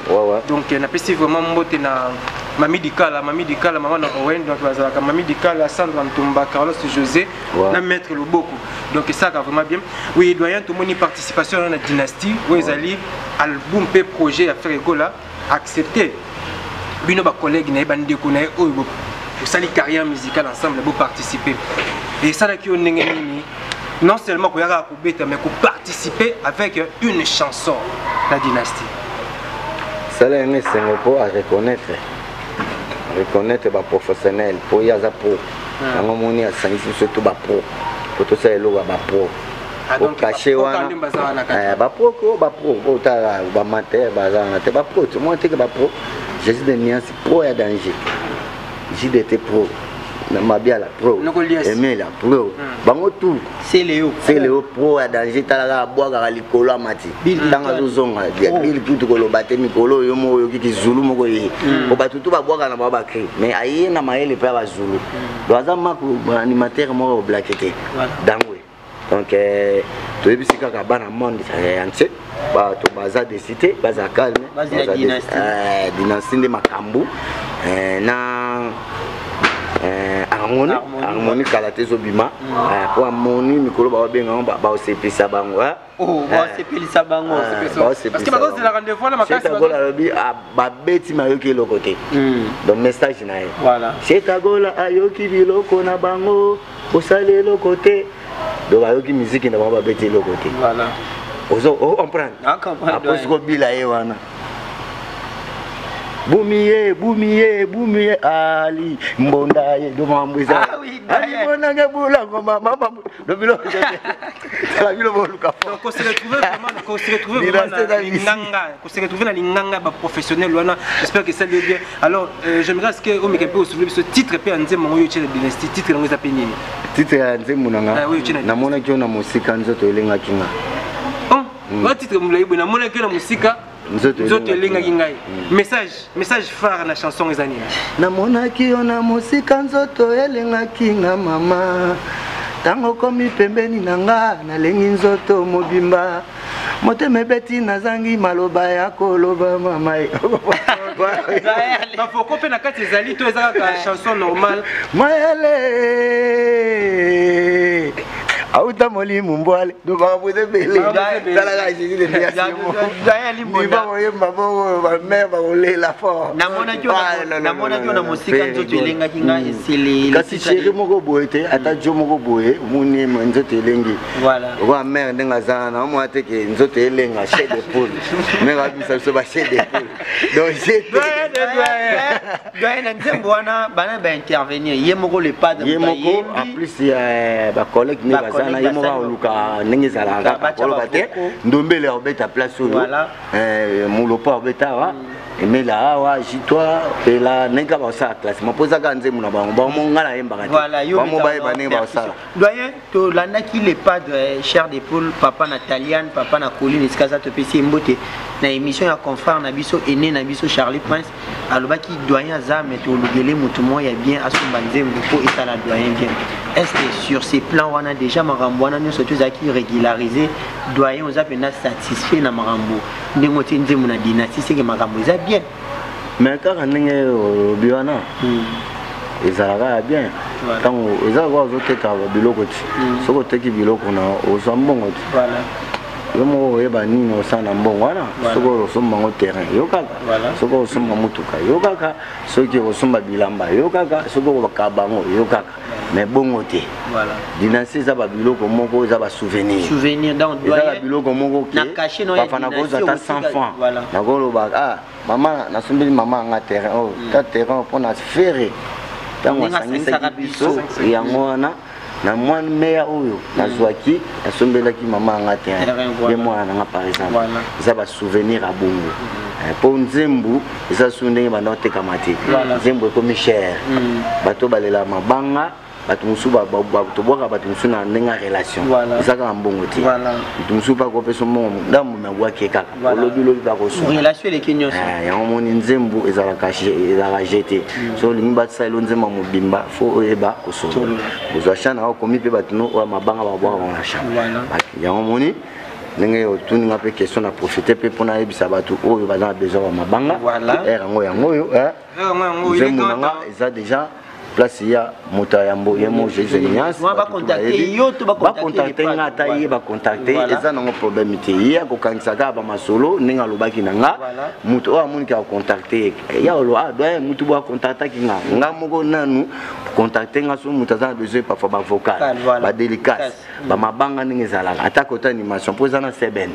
Donc on a passé vraiment mbote na Mami Dikala maman na Owen donc bazalaka Mami Dikala Sandra Ntumba Carlos José na maître Loboko. Donc ça va vraiment bien. Oui, doyen tout monde participation dans la dynastie où ils allaient album pe projet à faire égola accepter. Bino ba collègue na bande ko na o vous allez carrière musicale ensemble pour participer et ça qui non seulement pour mais pour participer avec une chanson la dynastie ça là c'est pour reconnaître les professionnels pour y avoir pro on moni à surtout ba pro pour tout ça est là ba pro pour cacher wana ba pro pour ta ba mater ba pro tout le monde que ba pro Jésus de nuance pro et danger JDT pro, Namabia la pro, Aimé la pro, Bango tout, c'est Léo pro à danger, Talaga boire à l'icolo mati, Tanga Zozonga, Bill Kutolo Bate Mikolo, Yomo Yoki Zulu Mogoye, Obatutu va boire à la Babakri, mais aïe Namae les pères à Zulu, Doazama animateur mort blaqueté, Dangwe. Donc, tu es ici quand on a un monde entier, tu baza de cité, baza calme, baza dynastie de Makambu, harmonie kalaté zobima, pour harmonie Mikolo ba benga ba osepisa bango. Oh, ba osepisa bango. Parce que maintenant c'est la rendez-vous la makasi. C'est gola lobi ba beti mayoki le côté. Donc message na. Voilà. C'est gola ayoki biloko na bango, osale le côté. Donc ayoki musique na ba beti le côté. Voilà. On prend. Après ce qu'on bila ewana. Boumier, Ali, Mbondaye, Domambouza. Ah oui, Ali, Mbondaye, Boula, maman, le bilan, c'est la ville de Voluka. Donc, on s'est retrouvé dans l'inganga professionnel. J'espère que ça lui est bien. Alors, j'aimerais ce qu'on me soulever ce titre, puis on dit mon youtube de dynastie, titre, on les a peignés. Titre, on dit mon anga. Namona qui on a musique, on a tolénga kinga. Oh, titre, on a namona qui on a musique. Message phare na chanson ezani namonaki ona musika nzoto elengaki nga mama tango komi pembeni nanga nalengi nzoto mobimba motema ebeti nazangi maloba ya koloba mama bafoko mpe na kati ezali to ezalaka chanson normale mayele Auta moli mumbwale do ba boze bele dala ga jiji de dia simo ni ba moye mabo ba me ba ole la fo namona kyo na musika nzoto elenga kinga esele kasi chéri moko boete ata jo moko boye muni nzoto elengi voilà wa mère ndenga zana mo ateke nzoto elenga chez de poule mais ga bisa so ba chez de poule donc j'ai doyen nzembo wana bana ba intervenir ye moko le pas de ye moko en plus il y a ba collègue ni na yemo ba luka ndenge zalaka bakolo bate ndombele obeta place oyo mulopa obeta wa emela awa jitwa pela nenga ba sa classe mapoza ka nzemu na bango ba mongala yembaka ba mobaye bane ba sa doyen to landaki le pas de cher de poule papa Nataliane papa na Colline eskaza to pesi mbote na émission ya confrère na biso ene na biso Charlie Prince alobaki doyen za mais to lugele mutu moya bien asumba nzembo po etala doyen bien. Est-ce que sur ces plans on a déjà marambo on a nous surtout qui régularisé doyen on a bien satisfait na marambo ndengoti nzembo na dynastie c'est que marambo ça bien mais quand on est biwana ezalaka bien quand ezalaka ozoteka biloko ti soko oteki biloko na ozwa mbongo ti voilà yomo oyeba nini osala mbongo wana soko osomba ngo terrain yo kaka soko osomba mutuka yo kaka soki osomba bilamba yo kaka soko obaka bango yo kaka mais bongo te voilà dynastie eza babiloko moko eza basouvenir donc eza babiloko moko ke papa nakozwa ata 100 francs nakoloba ah mama nasombeli mama anga terrain oh ta terrain mpona fere ntango asangisaki biso yango wana na mwana meya oyo nazwaki nasombelaki mama anga te ye mwana nanga par exemple eza basouvenir ya bongo mpo nzembu eza su ndenge banda otekama te nzembu ekomi cher bato balela mabanga bato mosusu tobwaka bato mosusu na ndenge ya relation eza kaka mbongo te bato mosusu bakopesa mbongo ndambo mabwaki kaka olobi bakosua yango moni nzembu ezalaka jete so olingi basalela nzembo ya mobimba fo oyeba kosola kozwa chane akokomi mpe bato oyo mabanga babwaka bango na chane yango moni ndenge otuninga mpe question na profite mpe mpona yebisa bato oyo baza na besoin ya mabanga yango oyo nzembo nanga eza déjà place ya moto ya mbo yemo Jésus Ignace bacontacter nga ata ye bacontacter eza nango problème te ye akokangisaka bamasolo ndenge alobaki na nga moto oyo amoniki akocontacter ya olo doyen motu bo akontactaki nga moko nanu contacter nga so moto aza na besoin parfois bavocal badélicace bamabanga ndenge ezalaka ata kota animation mpo eza na seben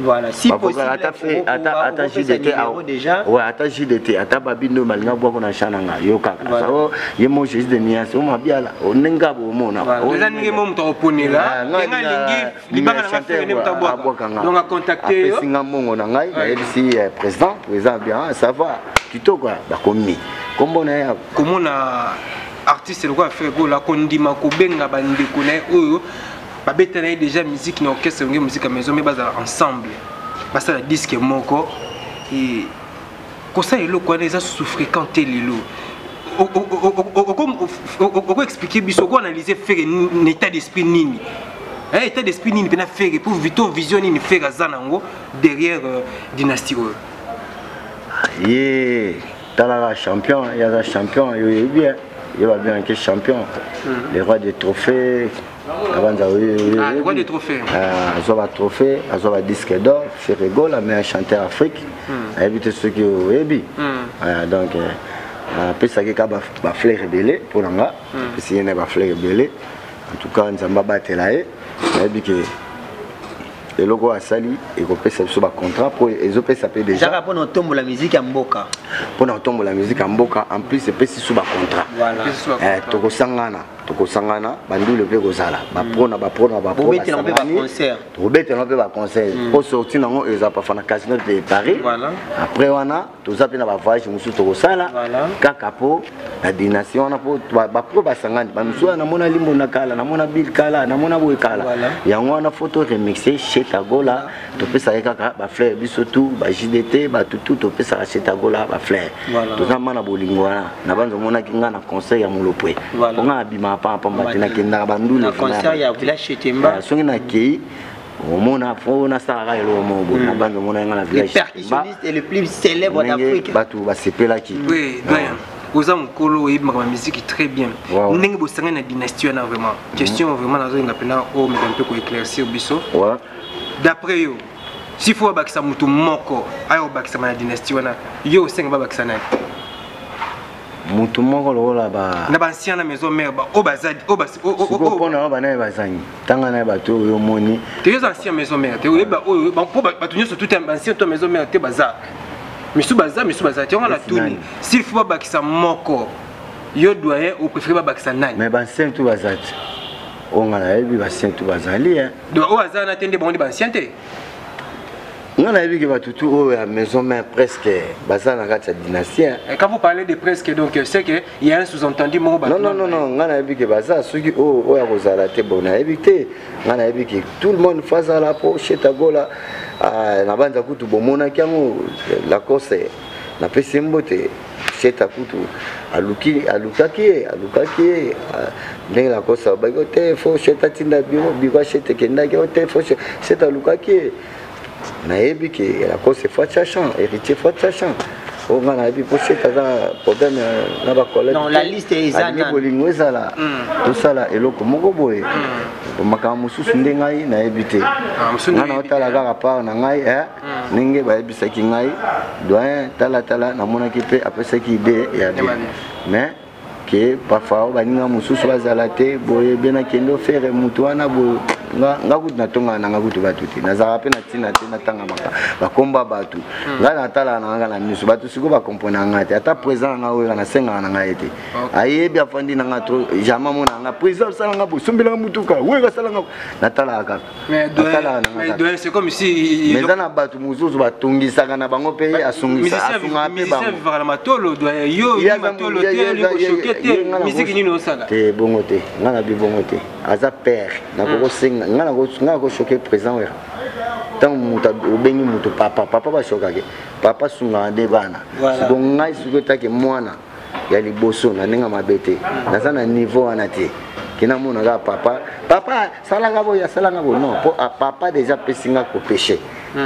ata JDT ata babindo balinga bwako na chana nga yo kaka yemo Jésus Ignace mabiala onenga bomona oza ninge mo muto oponela nga lingi libanga na fere ne mutabwaka donc a contacter yo singa mbongo na ngai na yebisi président bien ça va kitoko bakomi kombona ya komona artiste le quoi faire go la kondima ko benga bandeko na oyo babetana déjà musique na orchestre ngi musique à maison mais baza ensemble basa la disque moko et kosa elo kwa neza sous-fréquenter lelo on expliquer biso ko analyser faire un état d'esprit nini état d'esprit nini pena faire pour vito vision nini faire azanango derrière dynastie tala champion ya za champion yo bien il va bien que champion les rois des trophées avant le roi des trophées azoba trophée azoba disque d'or Ferrego la meilleure chanteur Afrique éviter ceux qui oyebi donc pesaki ka ba fleur belé pour nga parce qu'il y a ba fleur belé en tout cas nzamba batela ye nayebi ke eloko asali ekopesa biso ba contrat pour ezopesa pe déjà jaka pona otombo la musique ya mboka pona otombo la musique ya mboka en plus epesi biso ba contrat tokosangana bandule pe kozala bapona bobetela mpe ba concert tobetela mpe ba concert po sorti nango eza pa fana casino de Paris après wana toza pe na ba voyage musu tokosala kaka po la dynastie wana po ba pro basangani ba musu na mona limbo na kala na mona bill kala na mona boy kala yango wana photo remixer chez Tagola topesa kaka ba fleur biso tout ba JDT ba tout topesa chez Tagola ba fleur toza mana bolingo wana na banzo mona kinga na concert ya molopwe nga bima papa mbatina kenda bandule concert ya village Chetemba songi na kei omona fona sara elo mobo na banzo mona nga na village percussionniste et le plus célèbre d'Afrique batu basepelaki oui doyen oza mokolo oyeba ma musique très bien ndenge bosanga na dynastie na vraiment question vraiment nazo nga pena o me un peu ko éclaircir biso d'après yo si faut bakisa mutu moko ayo bakisa na dynastie wana yo senga bakisa na mutu moko lokola ba na bancien na maison mère ba o bazadi o basi o pona ba na bazangi tanga na bato yo moni te yo ancien maison mère te oyeba o ba po bato nyoso tout un ancien to maison mère te baza misu baza te on a tout s'il faut bakisa moko yo doyen ou préférer bakisa nani mais bancien to bazati on a ebi bancien to bazali do o azana tende bon bancien te on a vu que va tout à maison mère presque basé dans la dynastie. Quand vous parlez de presque, donc c'est que il y a un sous-entendu mon non, on a vu que basé ceux qui ont la tête bon a évité. On a vu que tout le monde fasse à la poche Tagola na banda kutu bomona kiango la course na pese mbote cheta kutu alukaki ndenge la course ba gote fo cheta tinda biko cheta kenda gote fo cheta alukaki nayebi ke la cause fois chacun héritier fois chacun on a vu pour cette problème na ba collègue non la liste est zana bolingo ezala tout ça là eloko moko boye makambo mususu ndengai nayebi te ngana otala kaka part na ngai ninge bayebisaki ngai doyen tala na monaki pe apesaki idée ya bien mais que parfois baninga mususu bazala te boye bena kendo faire mutu wana bo nga kutu na tonga na nga kutu batu te nazaka pe na tina te na tanga bakomba batu nga na tala na nga na miso batu siko ba comprendre nga te ata présent nga oyo na senga na nga ete ayebi afandi na nga trop jamais mona nga présent sala nga bo sombela nga mutuka wega sala nga na tala ka mais doyen c'est comme si mais na batu muzuzu batungisaka na bango pe asungisa asunga pe bango vivre la matolo doyen yo matolo te li ko choquer musique ni no sala te bongo te nga na bi bongo te aza père na ko senga nga na ko choquer présent ouais tant muta obengi mutu papa ba choquer papa sunga de bana donc ngai suko take mwana ya liboso na ninga mabete na sana niveau anate kina mona ga papa sala ngabo ya sala ngabo non papa déjà pesinga ko péché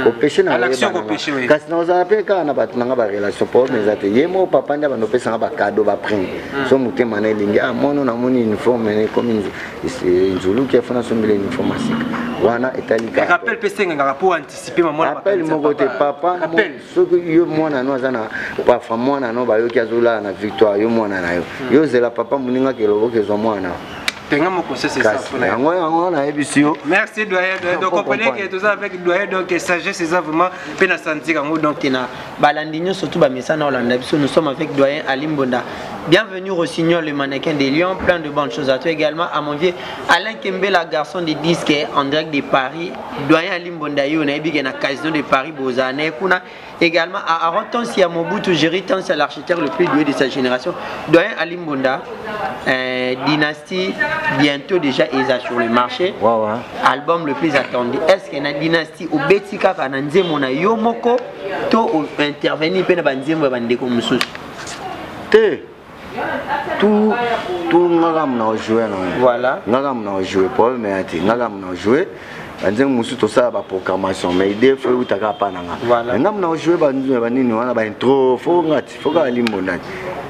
ko péché na l'action ko péché oui kasi na za pe ka na batu nga ba relation pour mais ate yemo papa nda bano pesanga ba cadeau ba prime so mutema na lingi mono na moni uniforme comme nzulu qui fona so mbele uniforme asika wana etalika rappel pesinga nga pour anticiper maman appel moko te papa so yo mwana no azana pa mwana no ba yo ki azola na victoire yo mwana na yo zela papa muninga keloko kezo mwana. Merci doyen. Donc comprenez que tout ça avec doyen donc sagesse c'est ça vraiment peine à sentir en donc na balandinho surtout ba mesana Hollande nous sommes avec doyen Ali Mbonda. Bienvenue au Rossignol, le mannequin des Lions, plein de bonnes choses à toi également à mon vieux Alain Kembela, garçon de disque en direct de Paris, doyen Ali Mbonda yo na ebi na casino de Paris Bozane kuna également à Aronton si à Mobutu Géry tant c'est l'architecte le plus doué de sa génération, doyen Ali Mbonda, dynastie bientôt déjà est sur le marché. Album le plus attendu. Est-ce qu'il y a une dynastie au Betika Kananze Mona Yomoko to intervenir pe na banzembo bandeko mususu? Te tout ngam na jouer non. Voilà. Ngam na jouer pour mais ati ngam na jouer. Banzembo mususu to ça ba programmation mais idée faut utaka pa nanga. Ngam na jouer banini wana ba intro faut ngati faut ka limbonda.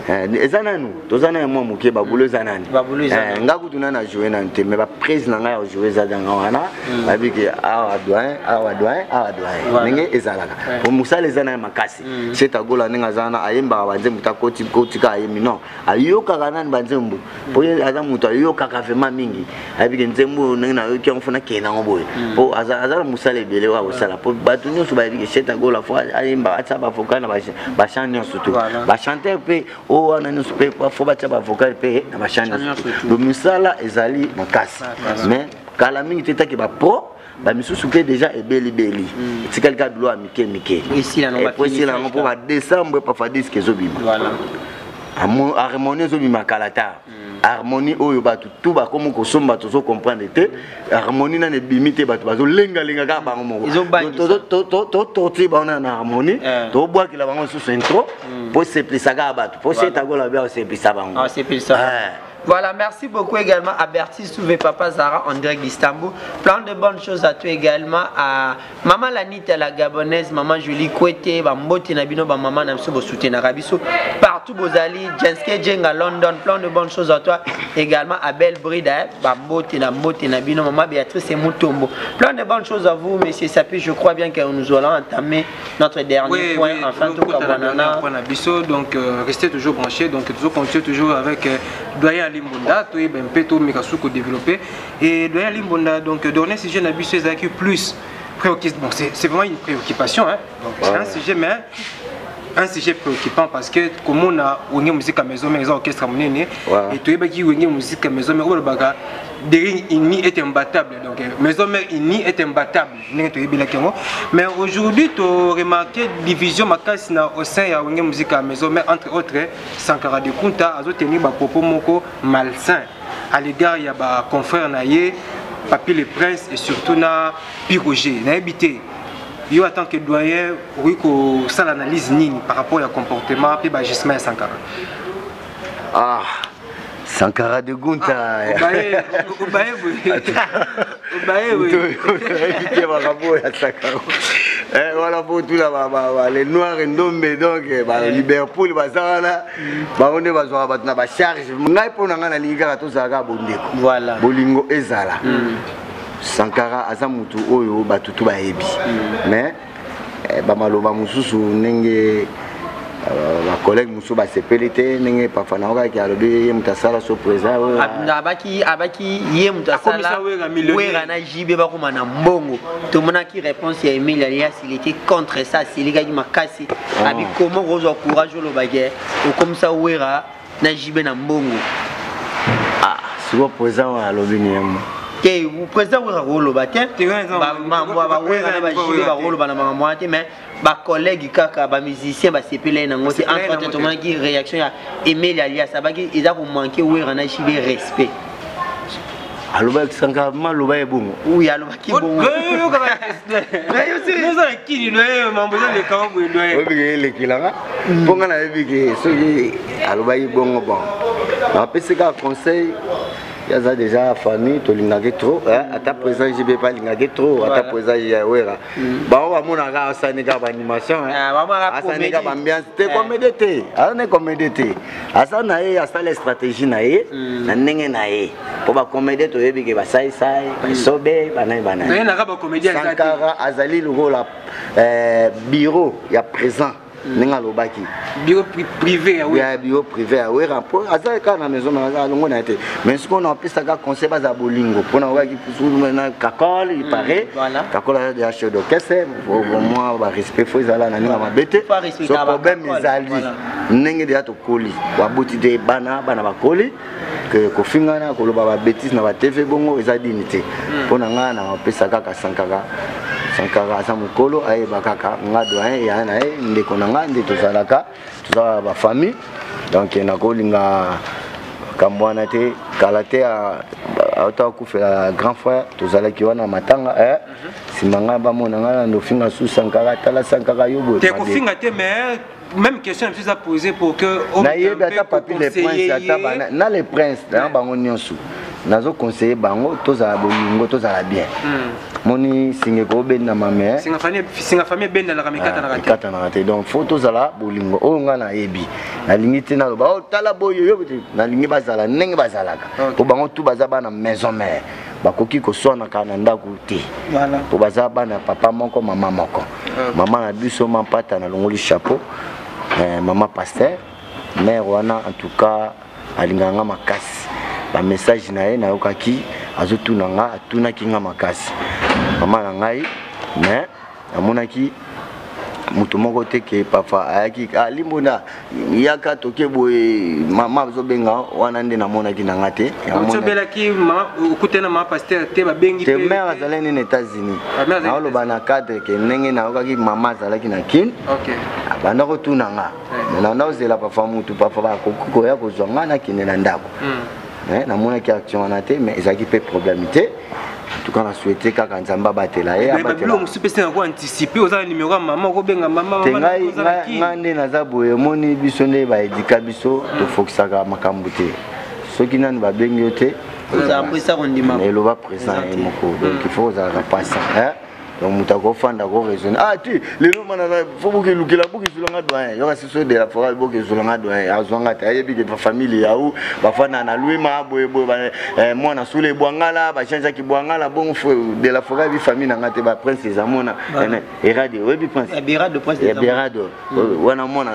Ezananu tozana moi moke babulo zanani nga kutuna na jouer na nte mais ba président nga ya jouer za danga wana babiki awa doyen ninge ezalaka pour musala ezana makasi c'est agola ninga zana ayemba banzembo ta koti ka ayemi non ayoka kanani banzembo po aza mutu ayoka ka vraiment mingi abiki nzembo ninga yoki mfuna kena ngoboye po azala musala ebele wa osala po batu nyonso babiki c'est agola fo ayemba atsa ba fokana ba chanter surtout ba chanter pe wana nous pas faut battre avocat payer na machine le misala ezali makasi mais kala mingi teta ke ba pro ba misusu pe déjà ebeli c'est quelqu'un de loi mike ici là on pour décembre pas fa disque ezobima voilà harmonie ezobima kalata harmonie oyo batu tout ba comme ko somba tozo comprendre te harmonie na ne bimite batu bazo lenga ka bango moko to ba na harmonie to bois ki la bango sous intro pour se plisa ka batu pour se tagola bien se plisa bango c'est plisa. Voilà, merci beaucoup également à Bertie Souvé Papa Zara en direct d'Istanbul. Plein de bonnes choses à toi également à Maman Lanita la Gabonaise, Maman Julie Kouete, Bambote Nabino, Maman Namso Bosoute Narabiso, partout Bozali, Jenske Jeng à London, plein de bonnes choses à toi également à Belle Brida, Bambote Nabino, Maman Béatrice et Moutombo. Plein de bonnes choses à vous, messieurs Sapi. Je crois bien que nous allons entamer notre dernier point. Enfin, tout donc restez toujours branchés, donc toujours continuez toujours avec doyen Limbonda, tu es un peu tout Mikasuko développé et doyen Limbonda donc dernier sujet n'a bu ces acquis plus préoccupant. Bon, c'est vraiment une préoccupation hein. Donc c'est un sujet mais un sujet préoccupant parce que comme on a une musique à maison mais orchestre amené et tu es pas qui une musique à maison mais le baga Dering Ini est imbattable donc maison mère Ini est imbattable mais aujourd'hui tu as remarqué division makasi na au sein ya une musique à maison mais entre autres Sankara de Kunta a tenir ba propos moko malsain à l'égard ya ba confrère naie Papi le Prince et surtout na Piroger na habité yo en tant que doyen oui ko ça l'analyse nini par rapport au comportement puis ba Gismaël Sankara. Sankara de Gunta. Voilà pour tout là, les noirs et ndombe donc Liverpool bazana on est bazwa batna ba charge ngai pona ngana linga to zaka bondeko voilà bolingo ezala Sankara azamutu oyo batutu ba yebi mais ba maloba mususu nenge collègue Moussou Basepelite n'engé pas fanauka qui a le bien mutasala so président abaki yé mutasala wera na jibe ba kuma na mbongo to mona ki réponse ya Emile Alias il était contre ça c'est les gars qui makasi abi comment rozo courage lo bagé ou comme ça wera na jibe na mbongo si le président a le bien que vous président wera rolo ba te ba wera na ba jibe ba rolo ba na mama te mais ba collègue kaka ba musicien ba sepele na ngoti entre tout monde qui réaction ya Emile Alias abaki eza ko manquer wera na jibe respect aloba kisanga maloba ebongo oui aloba ki bongo nous on qui nous mambo le camp we doye obige le kilanga bonga na ebige soki aloba ibongo bon na pesi ka conseil ya za déjà famille to lingake trop ata présent jibe pas lingake trop ata présent ya wera ba wa mona ka sanika ba animation asanika ba ambiance te comédie te ana comédie te asana ye asala stratégie na ye na ndenge na ye po ba comédie to yebike ba sai ba sobe ba na na ka ba comédien Sankara azali lokola bureau ya présent ninga lobaki bureau privé oui bureau privé oui rapport azali ka na maison na longo na été mais ce qu'on a plus ça conseil ba za bolingo pona waki na kakol il paraît kakol a des chefs d'orchestre pour moi ba respect faut izala na ninga mabete so problème izali ndenge de to koli wa boti de bana ba koli que ko fingana ko loba ba bêtise na ba TV bongo eza dignité pona nga na pesa kaka Sankara asa mukolo aye bakaka nga doyen ya na e ndeko nanga ndi tozalaka tozala ba famille donc na kolinga kamwana te kalate auta kufela grand frère tozalaki wana matanga simanga ba mona nga ndo finga su Sankara tala Sankara yobo te ko finga te mais même question je suis à poser pour que on na yeba ta papi les princes ata bana na les princes na bango nyonso nazo conseiller bango tozala bolingo tozala bien moni singe ko benda mame singa famille benda la kamikata na kata na kata donc faut tozala bolingo o nga na yebi na lingiti na loba o tala boyo yo na lingi bazala ndenge bazalaka po bango tu bazaba na maison mère bakoki ko sona kana ndako te voilà po bazaba bana papa moko mama moko mama na biso mampata na longoli chapeau maman pasteur mère wana en tout cas alinganga makasi ba message na ye na yokaki azotuna nga atuna kinga makasi mama na ngai mais amonaki mutu moko te ke papa ayaki alimbona yaka toke boye mama azobenga wana nde namonaki na nga te amonaki mama okutena mama pasteur te babengi te mère azalaki na États-Unis na oloba na cadre ke ndenge na yokaki mama azalaki na kin banda kotuna nga na naozela papa mutu papa bakoki koya kozwa nga nakende na ndako na mona ki action na te mais ezaki pe problème te en tout cas na souhaiter kaka nzamba batela ye abatela mais supposé ko anticiper oza numéro maman ko benga maman ngande naza boye moni biso nde ba edika biso to fokisaka makambu te soki nani ba bengi yote oza presa kondima mais lo ba présent et moko donc il faut oza patient donc mutako fanda ko raisonner ti lelo mana faut boki lukila boki zulanga doyen yoka siso de la forêt boki zulanga doyen azwanga ta yebi ke famille ya ou ba fana na luima boye mwana sule bwangala ba chanja ki bwangala bon de la forêt bi famille na ngate ba prince zamona eradi webi prince birado prince des birado wana mona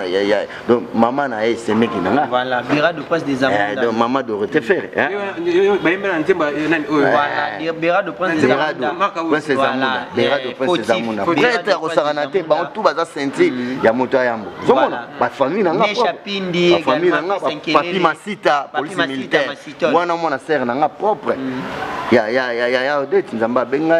donc maman na e semeki na voilà birado prince des zamona donc maman de retefer ba yemba ntemba nani voilà birado prince des zamona prince zamona de prince zamona prêtre kosakana te bango tout baza senti ya moto yambo zomona ba famille na nga ba famille na nga papi masita police militaire wana mona sœur na nga propre ya odete nzamba benga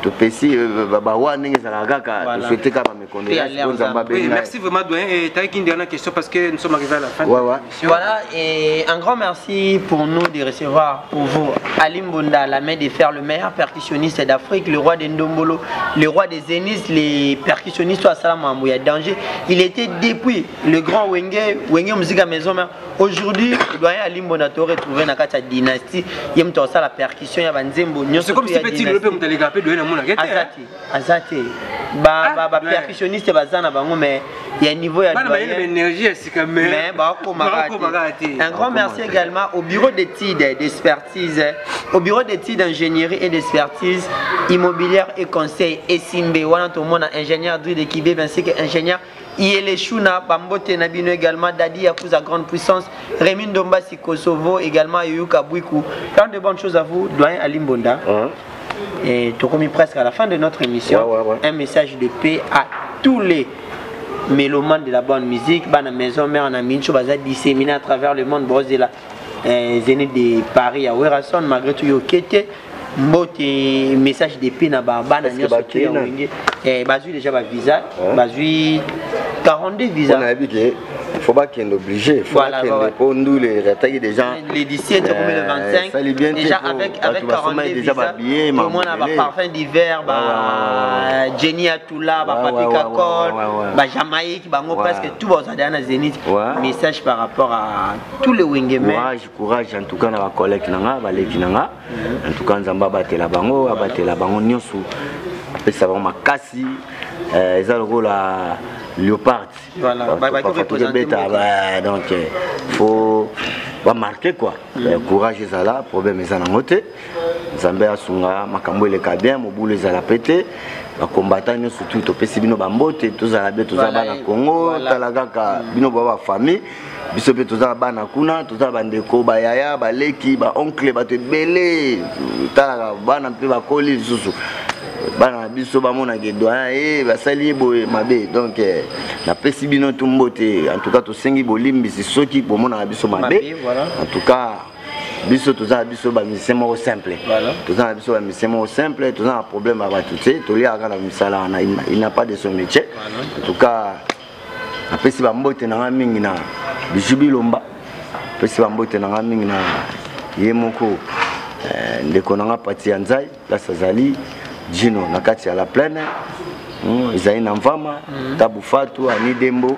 to pesi ba wana ngeza kaka souhaiter ka ba méconnaissance nzamba benga merci vraiment doyen et t'as une dernière question parce que nous sommes arrivés à la fin voilà et un grand merci pour nous de recevoir pour vous Ali Mbonda, la main de fer, le meilleur percussionniste d'Afrique, le roi des Ndombolo, le roi des Zénis, les percussionnistes à Salam Mouya Danger. Il était depuis le grand Wenge Musica Maison. Aujourd'hui, le doyen Ali Mbonda te retrouvé dans la dynastie. Il y a la percussion, il y a Banzembo. C'est comme si petit le peuple de l'égapé de Namuna. Azati. Percussionniste, mais il y a un niveau d'énergie, c'est quand même. Un grand merci également au bureau d'études et d'expertise. Au bureau d'études d'ingénierie et d'expertise immobilière et conseil Esimbe, wana to mona ingénieur de Kibé ainsi que ingénieur Iele Shuna, Bambote Nabino également, Dadi Yakuza Grande Puissance, Rémi Ndombasi Kosovo également, Yoyuka Bouikou. Plein de bonnes choses à vous, doyen Alimbonda. Et tu remis presque à la fin de notre émission un message de paix à tous les mélomanes de la bonne musique, Bana Maison Mère en Amincho, Baza disséminé à travers le monde, Brosela, Zénith de Paris à Werason, malgré tout Yokete. Mbote message de paix na bana nyonso te wenge bazui déjà ba visa bazui 42 visas. On a dit que faut pas qu'il est obligé, faut pas qu'il est pondu les retailles des gens les 17 le 25 déjà avec 42 visas au moins on a parfum d'hiver ba Jenny Atula ba Papika Col ba Jamaïque bango presque tout bazada na Zénith message par rapport à tous les wengemen courage en tout cas na ba collègue nanga ba leki nanga en tout cas nzamba batela bango nyonso apesa bango makasi eza lokola léopard voilà donc faut marquer quoi courage ezala problème eza nango te nzambe asunga makambo eleka bien mobulu ezala pete bakombata nyonso tu topesi bino bambote tozala bien tozala bana Congo tala kaka bino ba famille biso pe tozala bana kuna tozala bandeko bayaya baleki baoncle bato ebele tala bana mpe bakoli lisusu bana biso bamona ke doyen basali boye mabe donc napesi bino tu mbote en tout cas tosengi bolimbisi soki bomona biso mabe en tout cas biso tozala biso bamisien moko simple tozala biso bamisien moko simple tozala problème ya bato te toliaka na misala wana il n'a pas de son métier en tout cas apesi bambote nanga mingi na Bijubi Lomba apesi bambote nanga mingi na ye moko ndeko nanga pati ya nzai place azali Gino na kati ya la plaine ezali na mvama Tabu Fatou Ani Dembo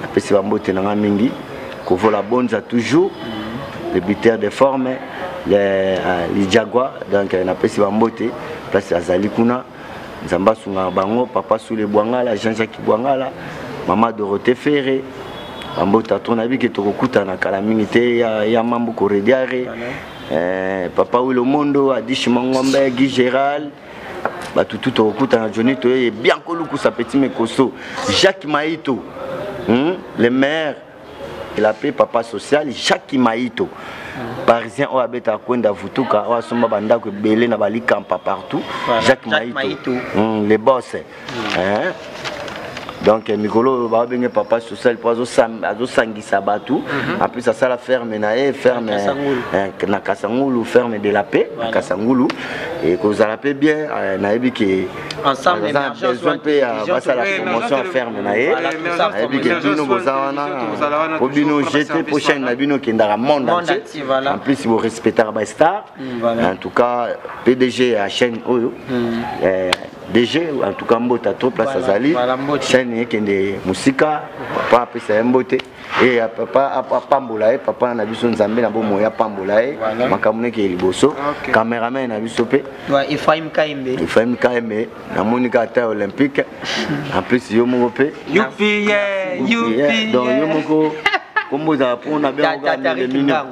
apesi bambote nanga mingi kovola bonza toujours les buteurs de forme les jaguars donc napesi bambote place azali kuna nzamba sunga bango papa Soule Bwangala Jean-Jacques Bwangala Maman Dorothée Ferré bambota tona biki tokokuta na kala mingi te ya mambo korediare papa Wilo Mondo Adish Mangombe Guy Gérald batutu tokokuta na Johnny Toye bien koluku sa petit mekoso Jacques Maïto le maire de la paix papa social Jacques Maïto parisien o abeta kwenda vutuka o asomba bandako belé na bali campa partout Jacques Maïto les boss donc Mikolo va venir papa social pour azosangisa batu en plus ça la ferme na ferme na Kasangulu ferme de la paix na Kasangulu et que ça la paix bien na ebiki ensemble émergence va ça la promotion ferme na ebiki bino bozawana obino jeter prochaine na bino kindara monde entier en plus vous respecter ba star en tout cas PDG à chaîne Oyo DG en tout cas mbota trop place azali chaîne kende musika papa apesa mbote et papa pambola papa na biso nzambe na bomo ya pambola makamune ke liboso cameraman na biso pe Ephraim Kaimbe na monika ta olympique en plus yo moko pe youpi donc yo moko kombo za pona bien le minimum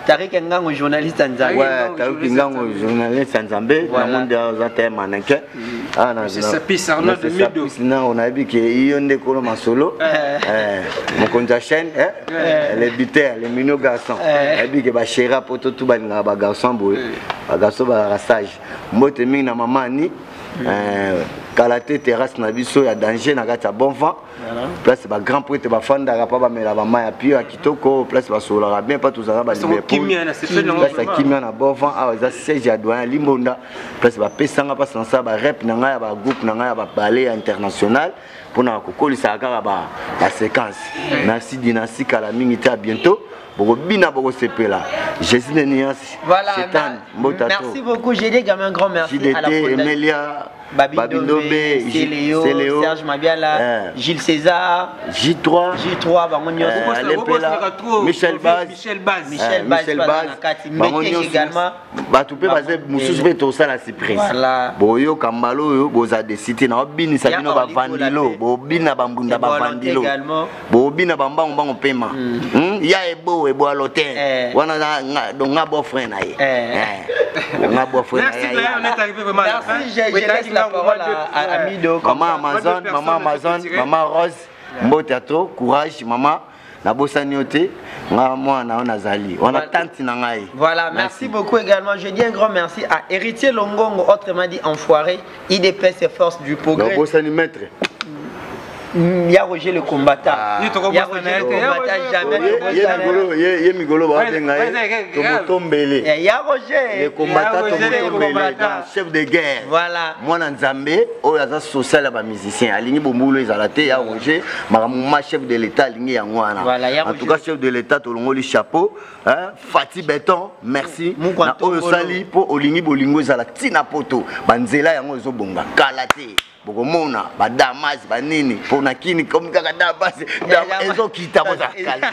Tarik Ngango journaliste Nzambe. Ouais, Tarik Ngango journaliste Nzambe. Na monde za te maneke. Ah na. C'est pisse Arnaud de Mido. Non, on a vu que yonde kolo masolo. Mon compte chaîne les buteurs, les mino garçons. A vu que ba chéra poto tout ba nga ba garçon boy. Ba garçon ba rassage. Mbote mingi na mamani. Kalaté terrasse na biso ya danger na kati ya bon vent. Place ba grand prêtre ba fanda pa ba mela ba mai ya pio ya kitoko place ba sola bien pas tous ça ba libé. Place kimia na bon vent a za siège ya doyen Limbonda. Place ba pesanga pas dans ça ba rep na nga ya ba groupe na nga ya ba ballet international pour na kokolisa kaka ba séquence. Merci dynastie kala mingi ta bientôt. Bina Bogo Sepela. Jésus de Nias. Voilà. Merci beaucoup. J'ai dit un grand merci à la fondation. Emilia. Babindombe, Céléo, Serge Mabiala, Gilles César, J3, Michel Baz, également. Batupe basé mususu pe to sala surprise. Boyo Kambalo yo boza de cité na bini sabino ba vandilo, bo bina bambunda ba vandilo. Bo bina bamba on paiement. Ya ebo alo ten. Wana donc nga bo frère na ye. On a boire frère. Merci Doyen, on est arrivé vraiment à la fin. Merci, je laisse la parole à Mido. Maman Amazon, maman Rose, Mbo Théâtre, courage maman. Na bosanioté, moi na Nazali. On a tante nangai. Voilà, merci beaucoup également. Je dis un grand merci à Héritier Longongo, autrement dit Enfoiré, IDPS et Force du Progrès. Na bosanimètre. Il y a Roger le combattant. Il y a Roger le combattant, jamais. Il y a Roger. Le combattant, chef de guerre. Voilà. Moi, dans Zambé, on a social à musicien. Aligné Bomboulo, ils ont il y a Roger. Ma chef de l'État, aligné Yangwana. En tout cas, chef de l'État, tout le monde, le chapeau. Fatih Béton, merci. Na Oyosali pour Oligny Bolingo, ils ont la Tina Poto. Banzela, Yango, ils ont bonga. Kalate. Bokomona badamas banini pona kini comme kaka base ezo kita boza calme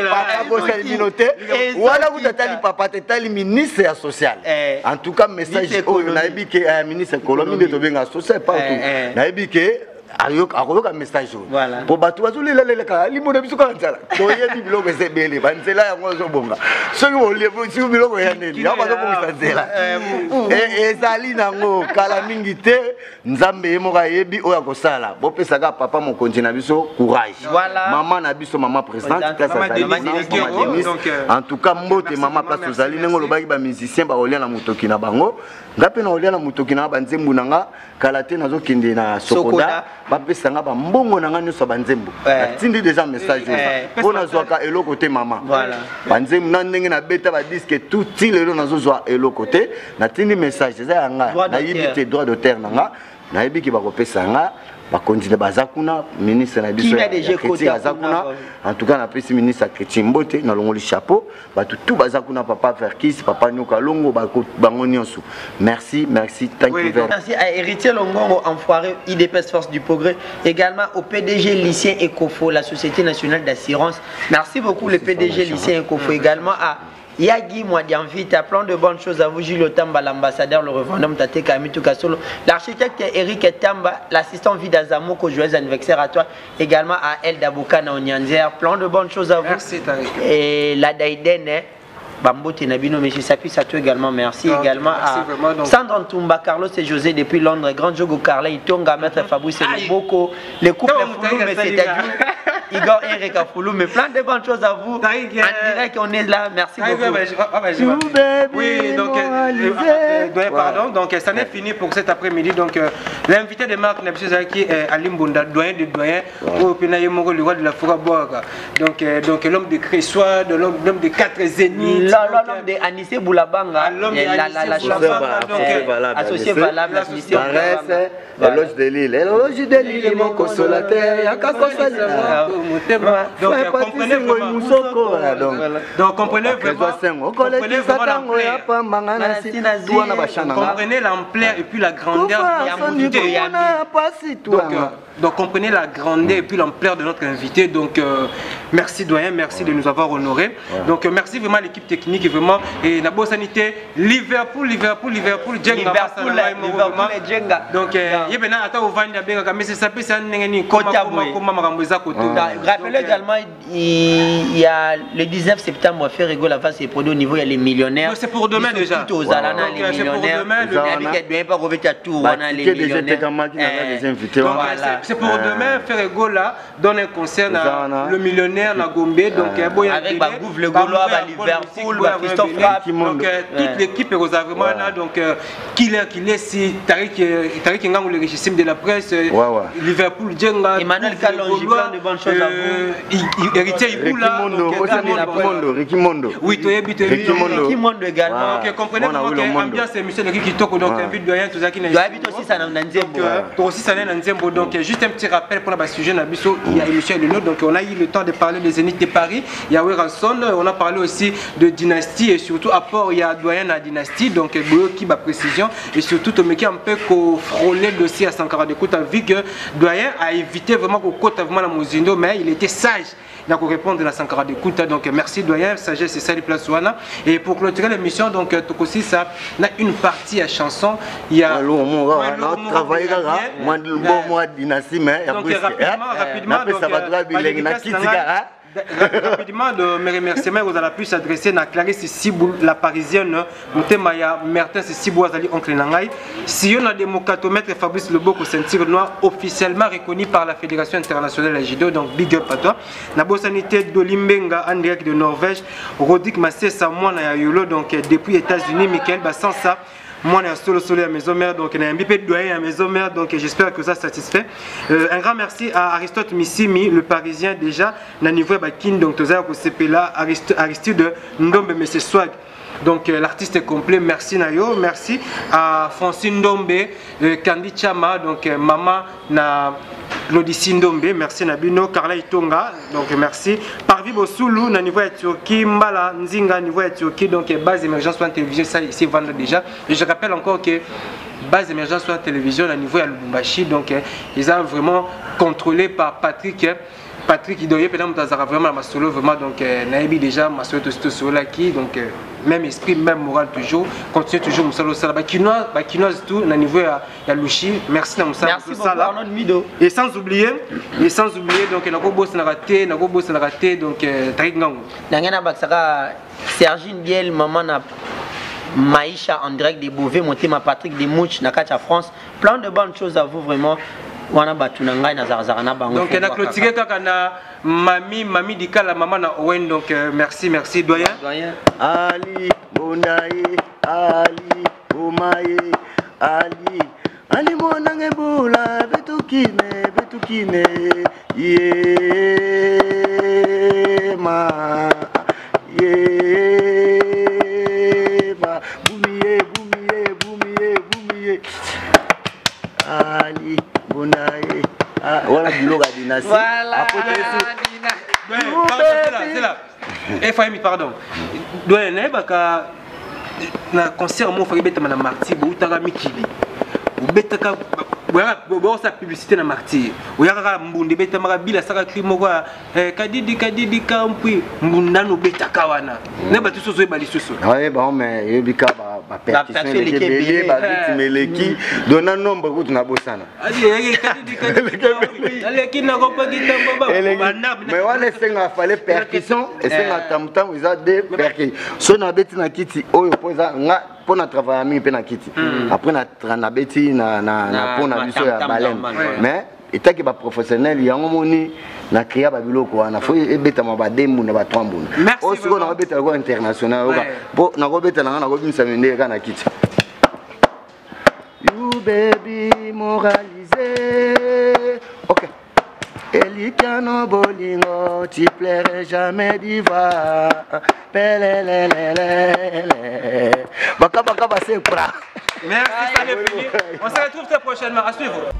papa boza liminoté wala kutatali papa tetali ministre social en tout cas message oyo nayebi ke ministre économie de benga social partout nayebi ke akoyoka message oyo po bato bazoleleleleka limona biso kaka nzala toyebi biloko ezebele banzela yango ezobonga soki oliebi biloko ya nini aho bazobongisa nzela ezali nango kala mingi te nzambe ye moko ayebi oyo akosala bopesaka papa mokonzi na biso courage mama na biso mama présidente place azali en tout cas mbote mama place ozali ndenge olobaki bamusicien bakolia na motoki na bango nga mpe na olia na motoki na banzembu na nga kala te nazokende na sokoda bapesanga bambongo na nga nyonso banzembu natindi deja message mpo nazwaka eloko te mama banzembu na ndenge nabeta badiske tuti lelo nazozwa eloko te natindi message eza ya nga nayebi te droit de terre na nga nayebi ki bakopesa nga bakontinue baza kuna ministre na biso ya chrétien aza kuna en tout cas napesi ministre ya chrétien mbote nalongoli chapeau bato tout baza kuna papa Verkis papa Nyoka Longo bango nyonso merci thank you very much. Merci à Héritier Longongo Enfoiré IDPS Force du Progrès, également au PDG Lycée Ecofo, la Société Nationale d'Assurance. Merci beaucoup le PDG Lycée Ecofo, également à Yagi Mwadianvite, plein de bonnes choses à vous. Gilles Otamba, l'ambassadeur, le revendeur Tate Kamitou Kassolo, l'architecte Eric Etamba, l'assistant Vida Zamoko, joyeux anniversaire à toi. Également à El Dabouka Naonyanzer, plein de bonnes choses à vous. Merci Tariq. Et la Daïden, Bambote Nabino, M. Sapis, à toi également, merci. Également à Sandra Ntumba, Carlos et José depuis Londres, Grand Jogo Carla, Itonga, Maître Fabrice et Boko, les couples Foulou, mais c'est-à-dire Igor Erika Foulou, mais plein de bonnes choses à vous. En direct, on est là, merci beaucoup. Oui, donc, pardon, donc ça n'est fini pour cet après-midi. Donc, l'invité de Marc Nebsezaki est Alim Bunda, doyen de doyen, au Penaye Moro, le roi de la Fouraboaga. Donc l'homme de Cressois, l'homme de 4 zéniths. L'homme de Anissé Boulabanga, la chanson associée valable, Anissé Boulabanga. L'éloge de l'île, l'éloge de l'île est mon consolateur. Donc comprenez l'ampleur et puis la grandeur donc comprenez la grandeur et puis l'ampleur de notre invité. Donc merci doyen, merci de nous avoir honorés. Donc merci vraiment à l'équipe technique et vraiment et Nabo Sanité Liverpool Jenga donc yebena ata ovandi abenga mais c'est ça peut ça ngeni comment makamboza koto. Rappelez également il y a le 19 septembre faire rigoler face et produit au niveau il y a les millionnaires. C'est pour demain déjà. Tout aux alana les millionnaires. Il pas revenir à tout on a les millionnaires. C'est pour demain faire rigoler donne un concert le millionnaire na Gombe donc avec Bagouf le Gaulois Liverpool Christophe Frapp donc toute l'équipe est vraiment là donc Killer si Tariq Ngango le régissime de la presse Liverpool Jenga Emmanuel Kalonji plein de bonnes choses à vous héritier Iboula Ricky Mondo oui Ricky Mondo également donc comprenez vraiment ambiance émission de Kitoko donc invite doyen tout ça qui doit habiter aussi ça dans Nzembo aussi ça dans Nzembo donc juste un petit rappel pour la sujet na biso il y a émission de nous donc on a eu le temps de parler des Zénith de Paris il y a Weranson on a parlé aussi de dynastie et surtout apport il y a doyen à dynastie donc qui va précision et surtout Tomeki un peu qu'on frôlait le dossier à Sankara de Kouta vu que doyen a évité vraiment qu'on côte vraiment la Mozindo mais il était sage il a répondre à Sankara de Kouta donc merci doyen sagesse c'est ça les places ouana et pour clôturer l'émission donc aussi ça on a une partie à chanson il y a travailler moi dynastie mais donc rapidement donc rapidement, de mes remerciements, vous allez pu s'adresser à Clarisse Sibou, la parisienne, Moutemaya Mertin Sibou Azali, oncle Nangai. Si on a des mocatomètres, Fabrice Leboko, ceinture noire, officiellement reconnu par la Fédération internationale de judo, donc big up à toi. Nabo Sanité d'Olimbenga, en direct de Norvège, Rodik Massé Samoa Yolo, donc depuis États-Unis, Michael Bassansa. Moi, on est solo à la maison mère, donc on a un bipé de doyen à la maison mère, donc j'espère que ça satisfait. Un grand merci à Aristote Missimi, le parisien déjà, na niveau Bakin, donc Tozaya Kosepela, Aristide Ndombe, mais c'est swag. Donc l'artiste est complet, merci Nayo, merci à Francine Ndombe, Candy Chama, donc maman na Claudici Ndombe, merci Nabino, Carla Itonga, donc merci. Parvi Bosoulou, na niveau de Turquie, Mbala Nzinga, niveau de Turquie, donc base émergence sur la télévision, ça ici vendre déjà. Et je rappelle encore que base émergence sur la télévision, à niveau de Lubumbashi, donc ils ont vraiment contrôlé par Patrick. Patrick Idoye, vraiment ma solo, vraiment, donc Naïbi déjà, ma solo là qui, donc même esprit, même moral toujours, continue toujours Moussalo Sala, Bakinoise tout, na niveau à Louchi, merci na Moussalo Sala. Et sans oublier, donc na boss na raté, donc Tarik Ngango. Nangana Baksaka, Sergine Biel, maman na Maïcha en direct des Beauvais, monté ma Patrick des Mouches, Nakacha France, plein de bonnes choses à vous vraiment. Donc on a clôturé quand on a Mami Dika, la maman na Owen, donc merci doyen. Ali Bonaye, Ali Omaye, Ali monange boula, betukine, yema, boumiye, Ali Bonaye, voilà du logo à dynastie. Voilà. C'est là. Fahimi, pardon. Doyen, na concert mo fa beta na martyr bo utaka mikili. Beta ka bo sa publicité na martyr. Oyaka mbunde beta maka bila saka krimo kwa kadidi kampui mbundano beta kawana. Ne ba tuso zo ba lisuso. Ouais bon mais yebika ba percussion les belé ba victime leki donna nombre ko tuna bosana. Adi kadidi ale kina ko pa kitambo ba. Mais wana senga fallait percussion et senga tamtam ils a des percussions. So na beti na kiti oyo poza nga pour na travailler mi pe na kiti. Après na beti na pour na biso ya balem. Mais état que ba professionnel yango moni na créa ba biloko wana fo ebeta ma ba dembu na ba twambu. O siko na beta ko international oka po na ko beta na ko bimisa mende kana kiti. You baby moralisé. OK. Elikano bolingo, tu plairais jamais diva. Pelelelelele. Baka c'est pra. Merci, ça n'est fini. On se retrouve très prochainement. À suivre.